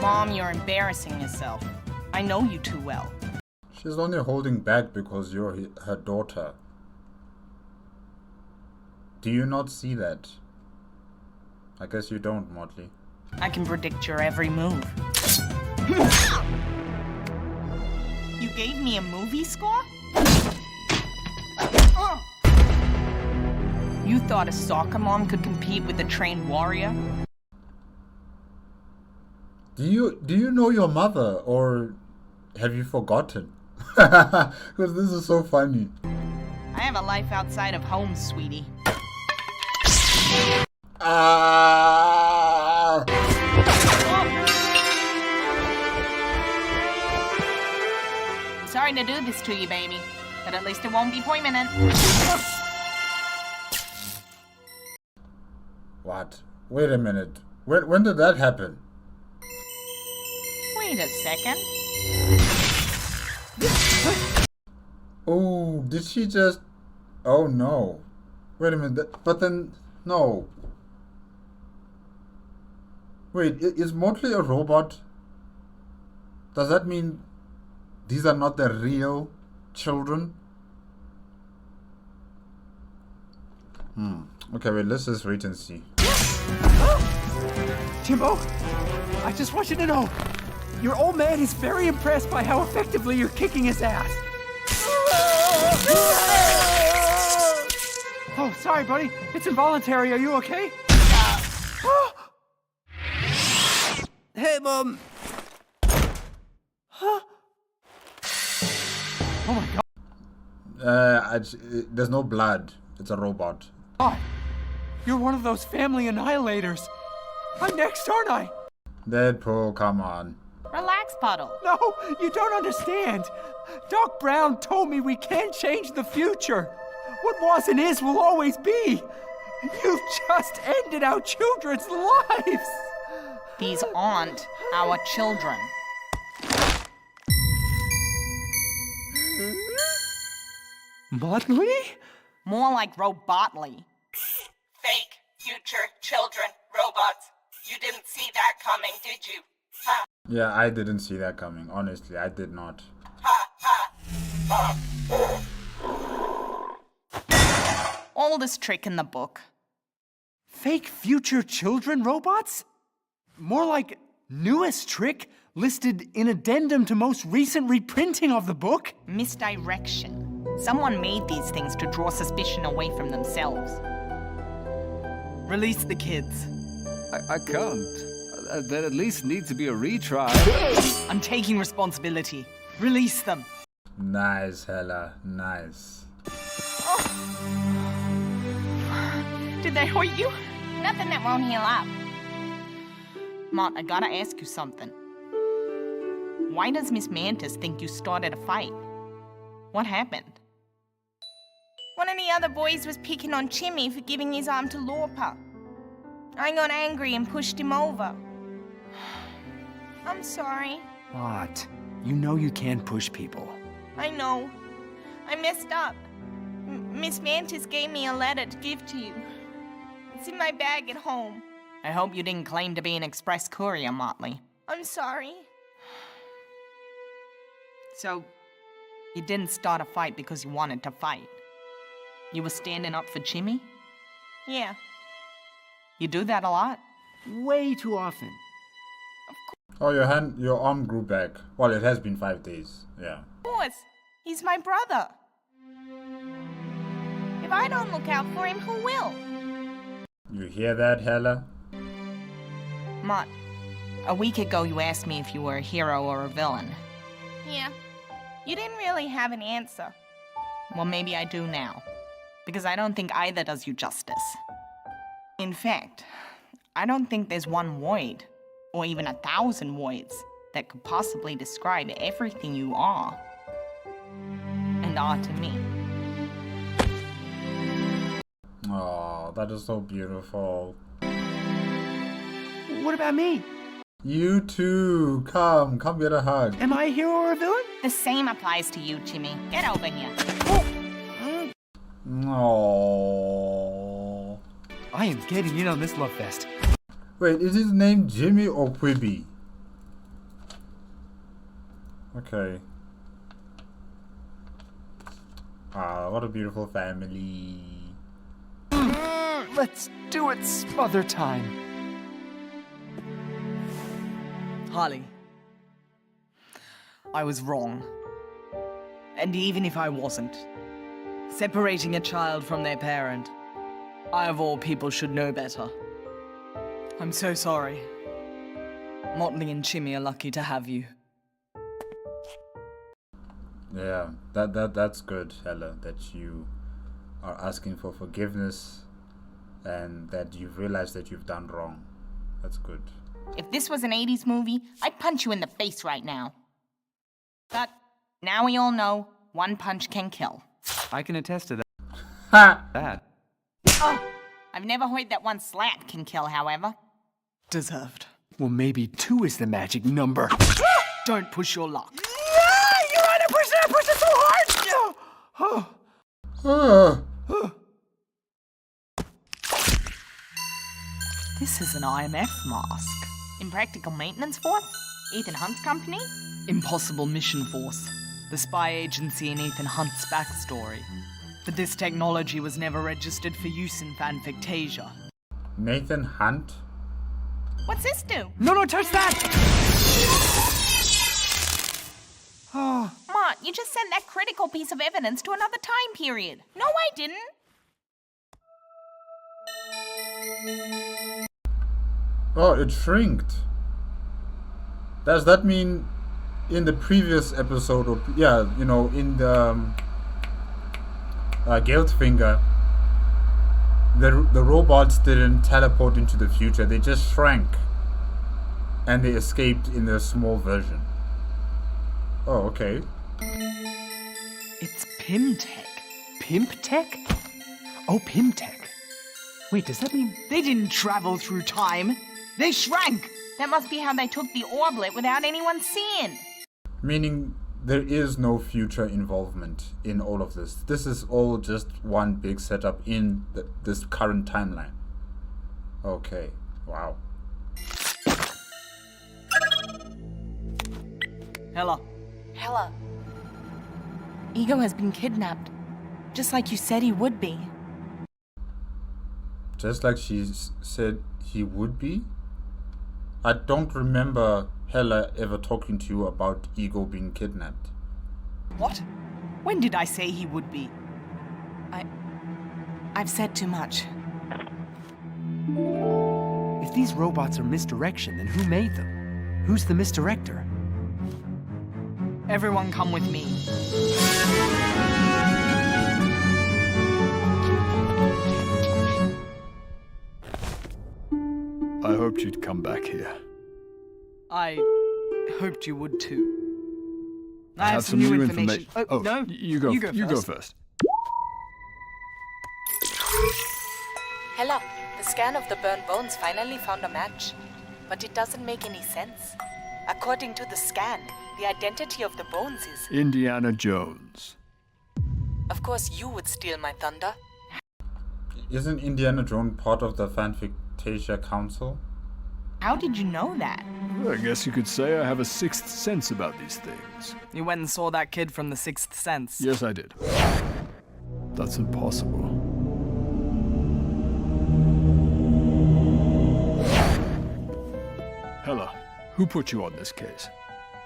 Speaker 9: Mom, you're embarrassing yourself. I know you too well.
Speaker 1: She's only holding back because you're her daughter. Do you not see that? I guess you don't, Motley.
Speaker 9: I can predict your every move. You gave me a movie score? You thought a soccer mom could compete with a trained warrior?
Speaker 1: Do you know your mother, or have you forgotten? Because this is so funny.
Speaker 9: I have a life outside of home, sweetie.
Speaker 1: Ah!
Speaker 9: Sorry to do this to you, baby, but at least it won't be permanent.
Speaker 1: What? Wait a minute. When did that happen?
Speaker 9: Wait a second.
Speaker 1: Oh, did she just... Oh no. Wait a minute. But then... No. Wait, is Motley a robot? Does that mean these are not the real children? Okay, wait, let's just wait and see.
Speaker 3: Timbo, I just want you to know, your old man is very impressed by how effectively you're kicking his ass. Oh, sorry, buddy. It's involuntary. Are you okay? Hey, Mom. Huh? Oh my God.
Speaker 1: There's no blood. It's a robot.
Speaker 3: God, you're one of those family annihilators. I'm next, aren't I?
Speaker 1: Deadpool, come on.
Speaker 9: Relax, Puddle.
Speaker 3: No, you don't understand. Doc Brown told me we can't change the future. What was and is will always be. You've just ended our children's lives.
Speaker 9: These aren't our children.
Speaker 3: Motley?
Speaker 9: More like Robotly.
Speaker 10: Fake future children robots. You didn't see that coming, did you? Ha
Speaker 1: Yeah, I didn't see that coming. Honestly, I did not.
Speaker 10: ha ha.
Speaker 9: oldest trick in the book.
Speaker 3: Fake future children robots? More like newest trick listed in addendum to most recent reprinting of the book?
Speaker 9: Misdirection. Someone made these things to draw suspicion away from themselves.
Speaker 4: Release the kids.
Speaker 6: I can't. There at least needs to be a retry.
Speaker 4: I'm taking responsibility. Release them.
Speaker 1: Nice, Hella. Nice.
Speaker 9: Did they hurt you? Nothing that won't heal up. Mont, I gotta ask you something. Why does Miss Mantis think you started a fight? What happened? One of the other boys was picking on Chimmy for giving his arm to Lorpa. I got angry and pushed him over. I'm sorry.
Speaker 3: What? You know you can't push people.
Speaker 9: I know. I messed up. Miss Mantis gave me a letter to give to you. It's in my bag at home.
Speaker 4: I hope you didn't claim to be an express courier, Motley.
Speaker 9: I'm sorry.
Speaker 4: So, you didn't start a fight because you wanted to fight. You were standing up for Chimmy?
Speaker 9: Yeah.
Speaker 4: You do that a lot?
Speaker 3: Way too often.
Speaker 1: Oh, your arm grew back. Well, it has been 5 days. Yeah.
Speaker 9: Of course. He's my brother. If I don't look out for him, who will?
Speaker 1: You hear that, Hella?
Speaker 4: Mott, a week ago you asked me if you were a hero or a villain.
Speaker 9: Yeah. You didn't really have an answer.
Speaker 4: Well, maybe I do now. Because I don't think either does you justice. In fact, I don't think there's one word, or even 1,000 words, that could possibly describe everything you are. And are to me.
Speaker 1: Oh, that is so beautiful.
Speaker 3: What about me?
Speaker 1: You too. Come get a hug.
Speaker 3: Am I a hero or a villain?
Speaker 9: The same applies to you, Jimmy. Get over here.
Speaker 1: Oh.
Speaker 3: I am getting in on this love fest.
Speaker 1: Wait, is his name Jimmy or Quibi? Okay. Ah, what a beautiful family.
Speaker 3: Let's do it smother time.
Speaker 4: Harley, I was wrong. And even if I wasn't, separating a child from their parent, I of all people should know better. I'm so sorry. Motley and Chimmy are lucky to have you.
Speaker 1: Yeah, that's good, Hella, that you are asking for forgiveness and that you've realized that you've done wrong. That's good.
Speaker 9: If this was an 80s movie, I'd punch you in the face right now. But now we all know one punch can kill.
Speaker 3: I can attest to that.
Speaker 1: Ha!
Speaker 3: That.
Speaker 9: Oh, I've never heard that one slap can kill, however.
Speaker 4: Deserved.
Speaker 3: Well, maybe 2 is the magic number.
Speaker 4: Don't push your luck.
Speaker 3: You're on a push it so hard!
Speaker 4: This is an IMF mask.
Speaker 9: Impractical Maintenance Force? Ethan Hunt's company?
Speaker 4: Impossible Mission Force. The spy agency in Ethan Hunt's backstory. But this technology was never registered for use in Fanfictasia.
Speaker 1: Nathan Hunt?
Speaker 9: What's this do?
Speaker 3: No, touch that!
Speaker 9: Mott, you just sent that critical piece of evidence to another time period. No, I didn't.
Speaker 1: Oh, it shrinked. Does that mean in the previous episode, or yeah, you know, in the Guildfinger, the robots didn't teleport into the future, they just shrank. And they escaped in their small version. Oh, okay.
Speaker 4: It's Pimtech.
Speaker 3: Pimp-tech? Oh, Pimtech. Wait, does that mean...
Speaker 4: They didn't travel through time. They shrank.
Speaker 9: That must be how they took the orblet without anyone seeing.
Speaker 1: Meaning there is no future involvement in all of this. This is all just one big setup in this current timeline. Okay, wow.
Speaker 4: Hella.
Speaker 9: Hella. Ego has been kidnapped, just like you said he would be.
Speaker 1: Just like she said he would be? I don't remember Hela ever talking to you about Ego being kidnapped.
Speaker 4: What? When did I say he would be? I've said too much.
Speaker 7: If these robots are misdirection, then who made them? Who's the misdirector?
Speaker 4: Everyone come with me.
Speaker 6: I hoped you'd come back here.
Speaker 4: I hoped you would too.
Speaker 6: I have some new information.
Speaker 4: Oh, no,
Speaker 6: you go first.
Speaker 11: Hela, the scan of the burned bones finally found a match. But it doesn't make any sense. According to the scan, the identity of the bones is...
Speaker 6: Indiana Jones.
Speaker 11: Of course you would steal my thunder.
Speaker 1: Isn't Indiana Jones part of the Fanfictasia Council?
Speaker 4: How did you know that?
Speaker 6: I guess you could say I have a sixth sense about these things.
Speaker 4: You went and saw that kid from The Sixth Sense.
Speaker 6: Yes, I did. That's impossible. Hela, who put you on this case?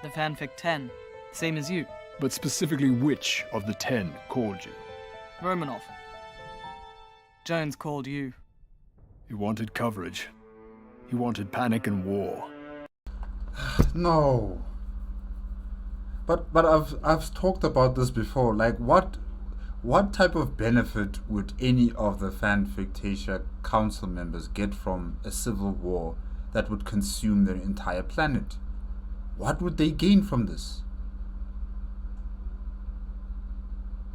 Speaker 4: The Fanfic 10. Same as you.
Speaker 6: But specifically which of the 10 called you?
Speaker 4: Romanov. Jones called you.
Speaker 6: He wanted coverage. He wanted panic and war.
Speaker 1: No. But I've talked about this before. Like, what type of benefit would any of the Fanfictasia Council members get from a civil war that would consume their entire planet? What would they gain from this?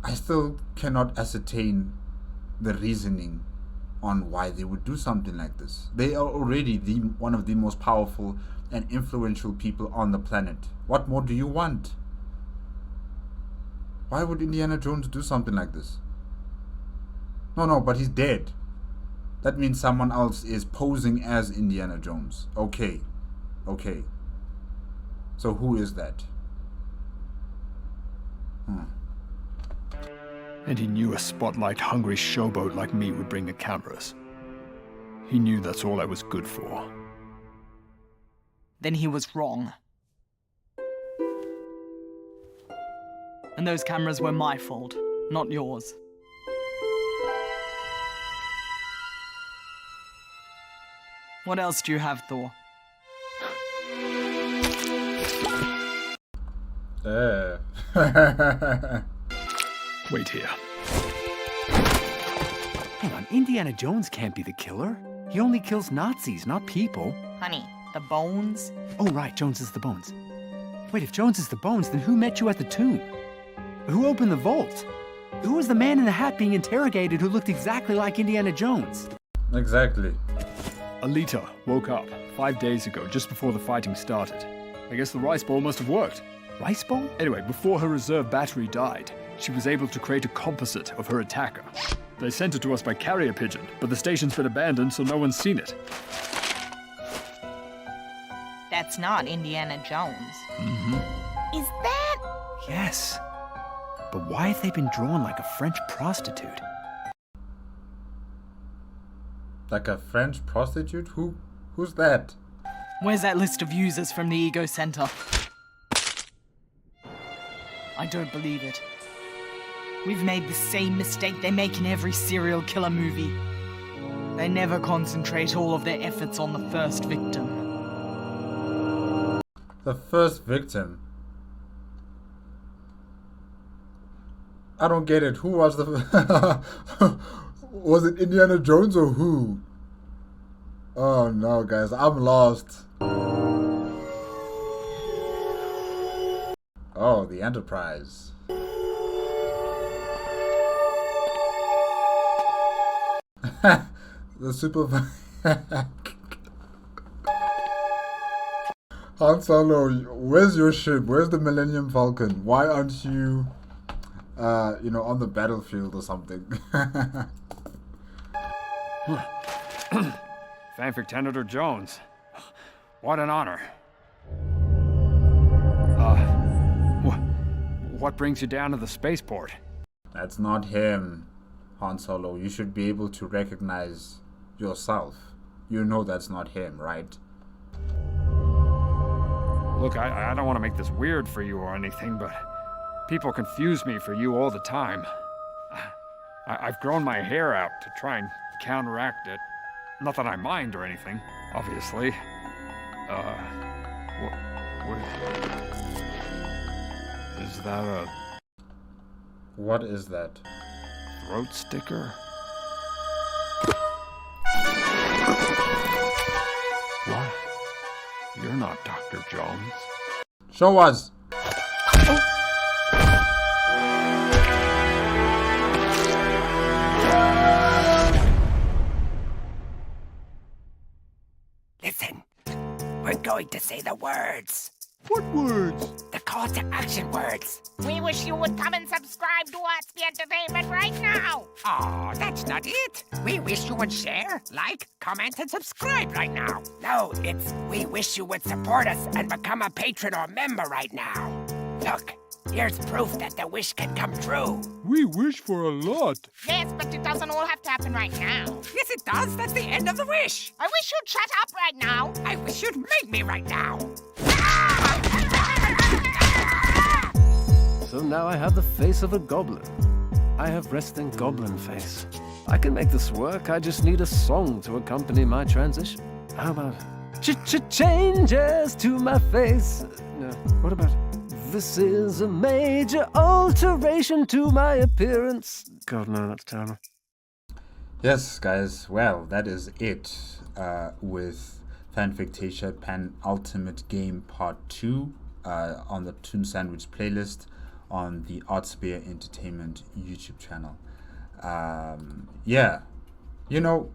Speaker 1: I still cannot ascertain the reasoning on why they would do something like this. They are already one of the most powerful and influential people on the planet. What more do you want? Why would Indiana Jones do something like this? No, but he's dead. That means someone else is posing as Indiana Jones. Okay. So who is that?
Speaker 6: And he knew a spotlight-hungry showboat like me would bring the cameras. He knew that's all I was good for.
Speaker 4: Then he was wrong. And those cameras were my fault, not yours. What else do you have, Thor?
Speaker 6: Wait here.
Speaker 7: Hang on, Indiana Jones can't be the killer. He only kills Nazis, not people.
Speaker 9: Honey, the bones?
Speaker 7: Oh, right, Jones is the bones. Wait, if Jones is the bones, then who met you at the tomb? Who opened the vault? Who was the man in the hat being interrogated who looked exactly like Indiana Jones?
Speaker 1: Exactly.
Speaker 6: Alita woke up 5 days ago, just before the fighting started. I guess the rice bowl must have worked.
Speaker 7: Rice bowl?
Speaker 6: Anyway, before her reserve battery died, she was able to create a composite of her attacker. They sent it to us by carrier pigeon, but the station's been abandoned, so no one's seen it.
Speaker 9: That's not Indiana Jones.
Speaker 6: Mm-hmm.
Speaker 9: Is that?
Speaker 7: Yes. But why have they been drawn like a French prostitute?
Speaker 1: Like a French prostitute? Who's that?
Speaker 4: Where's that list of users from the Ego Center? I don't believe it. We've made the same mistake they make in every serial killer movie. They never concentrate all of their efforts on the first victim.
Speaker 1: The first victim? I don't get it. Who was the... Was it Indiana Jones or who? Oh no, guys. I'm lost. Oh, the Enterprise. The super... Han Solo, where's your ship? Where's the Millennium Falcon? Why aren't you, on the battlefield or something?
Speaker 8: Fanfic Senator Jones. What an honor. What brings you down to the spaceport?
Speaker 1: That's not him, Han Solo. You should be able to recognize yourself. You know that's not him, right?
Speaker 8: Look, I don't want to make this weird for you or anything, but people confuse me for you all the time. I've grown my hair out to try and counteract it. Not that I mind or anything, obviously. What is that a...
Speaker 1: What is that?
Speaker 8: throat sticker? What? You're not Dr. Jones.
Speaker 1: Show us!
Speaker 3: Listen, we're going to say the words.
Speaker 6: What words?
Speaker 3: The call to action words.
Speaker 9: We wish you would come and subscribe to ArtSpear Entertainment right now.
Speaker 3: Oh, that's not it. We wish you would share, like, comment, and subscribe right now. No, it's we wish you would support us and become a patron or member right now. Look, here's proof that the wish can come true.
Speaker 6: We wish for a lot.
Speaker 9: Yes, but it doesn't all have to happen right now.
Speaker 3: Yes, it does. That's the end of the wish.
Speaker 9: I wish you'd shut up right now.
Speaker 3: I wish you'd make me right now.
Speaker 12: So now I have the face of a goblin. I have resting goblin face. I can make this work, I just need a song to accompany my transition. How about changes to my face? No, what about this is a major alteration to my appearance? God, no, that's terrible.
Speaker 1: Yes, guys, well, that is it with Fanfictasia Penultimategame Part 2 on the Toon Sandwich playlist on the ArtSpear Entertainment YouTube channel. Yeah, you know,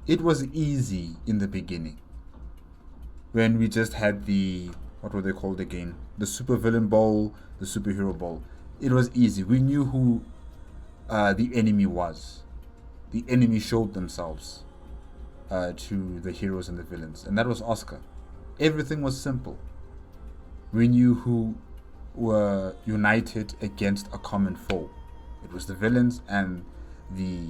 Speaker 1: it was easy in the beginning when we just had the, what were they called again? The Super-Villain-Bowl, the Superhero-Bowl. It was easy. We knew who the enemy was. The enemy showed themselves to the heroes and the villains, and that was Oscar. Everything was simple. We knew who were united against a common foe. It was the villains and the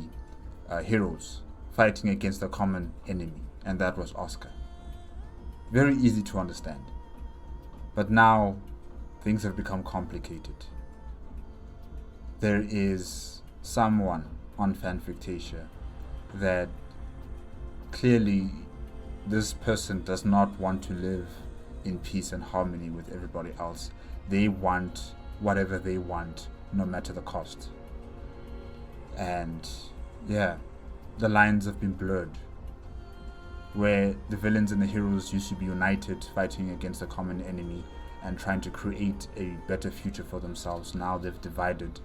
Speaker 1: heroes fighting against a common enemy, and that was Oscar. Very easy to understand. But now things have become complicated. There is someone on Fanfictasia that clearly this person does not want to live in peace and harmony with everybody else. They want whatever they want, no matter the cost. And yeah, the lines have been blurred. Where the villains and the heroes used to be united, fighting against a common enemy and trying to create a better future for themselves. Now they've divided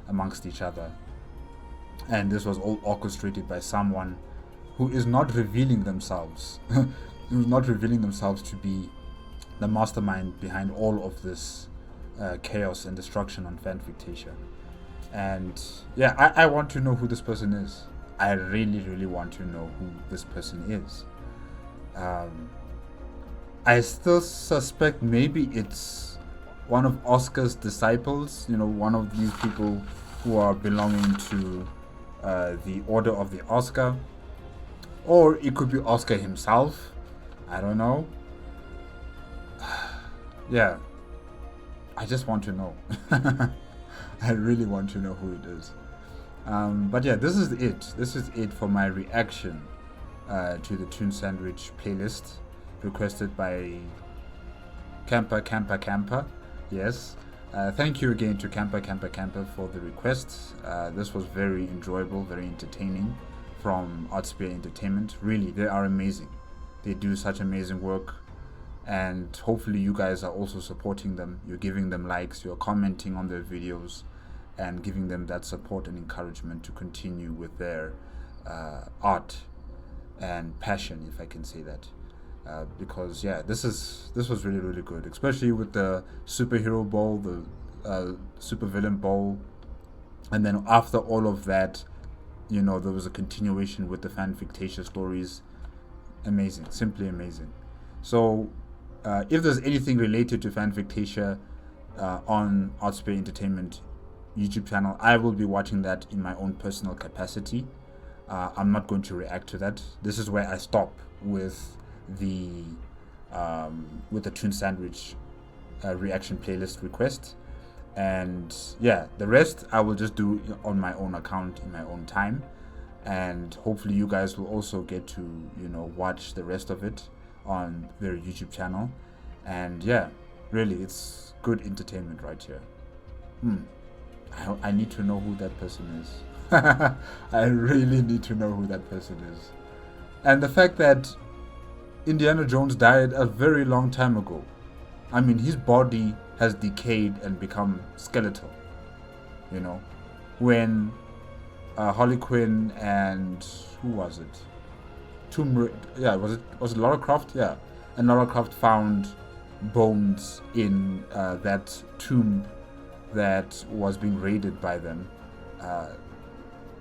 Speaker 1: amongst each other. And this was all orchestrated by someone who is not revealing themselves, who's not revealing themselves to be the mastermind behind all of this chaos and destruction on Fanfictasia. And yeah, I want to know who this person is. I really, really want to know who this person is. I still suspect maybe it's one of Oscar's disciples, you know, one of these people who are belonging to the Order of the Oscar. Or it could be Oscar himself. I don't know. Yeah. I just want to know. I really want to know who it is. But yeah, this is it. This is it for my reaction to the Toon Sandwich playlist requested by Camper. Yes. Thank you again to Camper for the request. This was very enjoyable, very entertaining from ArtSpear Entertainment. Really, they are amazing. They do such amazing work. And hopefully you guys are also supporting them. You're giving them likes, you're commenting on their videos, and giving them that support and encouragement to continue with their art and passion, if I can say that. Because yeah, this was really, really good, especially with the Superhero Bowl, the Super-Villain Bowl, and then after all of that, you know, there was a continuation with the Fanfictasia stories. Amazing, simply amazing. So if there's anything related to Fanfictasia on ArtSpear Entertainment YouTube channel, I will be watching that in my own personal capacity. I'm not going to react to that. This is where I stop with the Toon Sandwich reaction playlist request. And yeah, the rest I will just do on my own account in my own time, and hopefully you guys will also get to, you know, watch the rest of it on their YouTube channel. And yeah, really, it's good entertainment right here. I need to know who that person is. I really need to know who that person is. And the fact that Indiana Jones died a very long time ago. I mean, his body has decayed and become skeletal, you know. When Harley Quinn and who was it? Was it Lara Croft? Yeah, and Lara Croft found bones in that tomb that was being raided by them.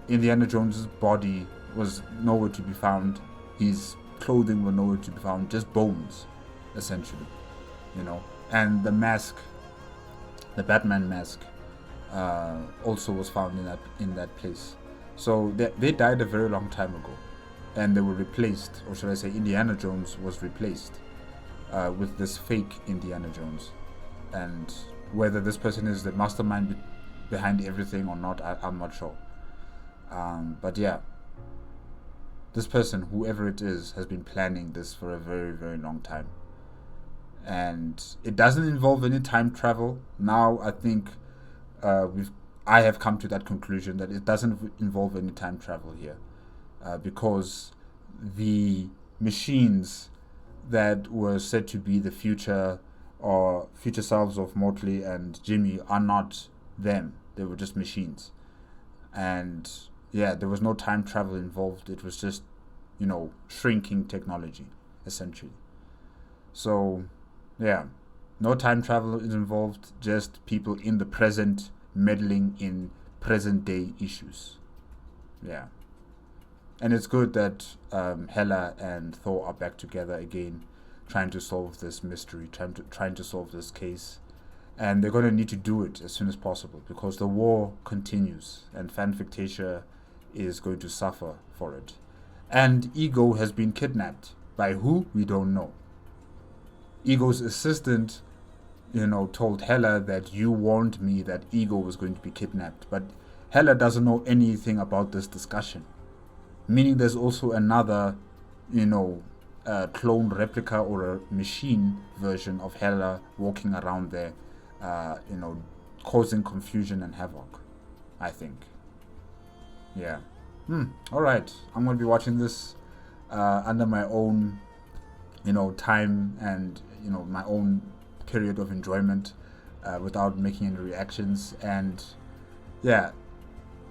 Speaker 1: Indiana Jones's body was nowhere to be found. His clothing was nowhere to be found. Just bones, essentially, you know. And the mask, the Batman mask, also was found in that place. So they died a very long time ago, and they were replaced, or should I say, Indiana Jones was replaced with this fake Indiana Jones. And whether this person is the mastermind behind everything or not, I'm not sure. But yeah, this person, whoever it is, has been planning this for a very, very long time. And it doesn't involve any time travel. Now I think I have come to that conclusion that it doesn't involve any time travel here, because the machines that were said to be the future or future selves of Motley and Jimmy are not them. They were just machines. And yeah, there was no time travel involved. It was just, you know, shrinking technology, essentially. So yeah, no time travel is involved, just people in the present meddling in present day issues. Yeah. And it's good that Hela and Thor are back together again, trying to solve this mystery, trying to solve this case. And they're going to need to do it as soon as possible, because the war continues and Fanfictasia is going to suffer for it. And Ego has been kidnapped. By who? We don't know. Ego's assistant, you know, told Hela that you warned me that Ego was going to be kidnapped. But Hela doesn't know anything about this discussion. Meaning there's also another, you know, clone replica or a machine version of Hela walking around there, you know, causing confusion and havoc, I think. Yeah. Alright. I'm going to be watching this under my own, you know, time and, you know, my own period of enjoyment, without making any reactions. And yeah,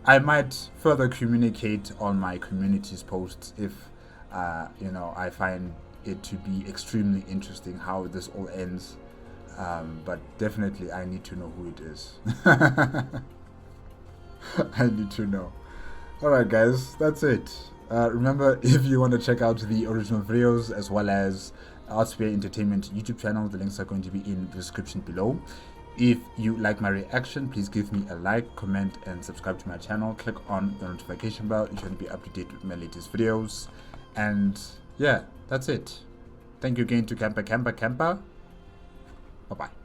Speaker 1: I might further communicate on my community's posts if you know, I find it to be extremely interesting how this all ends. But definitely I need to know who it is. I need to know. Alright guys, that's it. Remember, if you want to check out the original videos as well as ArtSpear Entertainment YouTube channel, the links are going to be in the description below. If you like my reaction, please give me a like, comment, and subscribe to my channel. Click on the notification bell if you want to be up to date with my latest videos. And yeah, that's it. Thank you again to Camper. Bye-bye.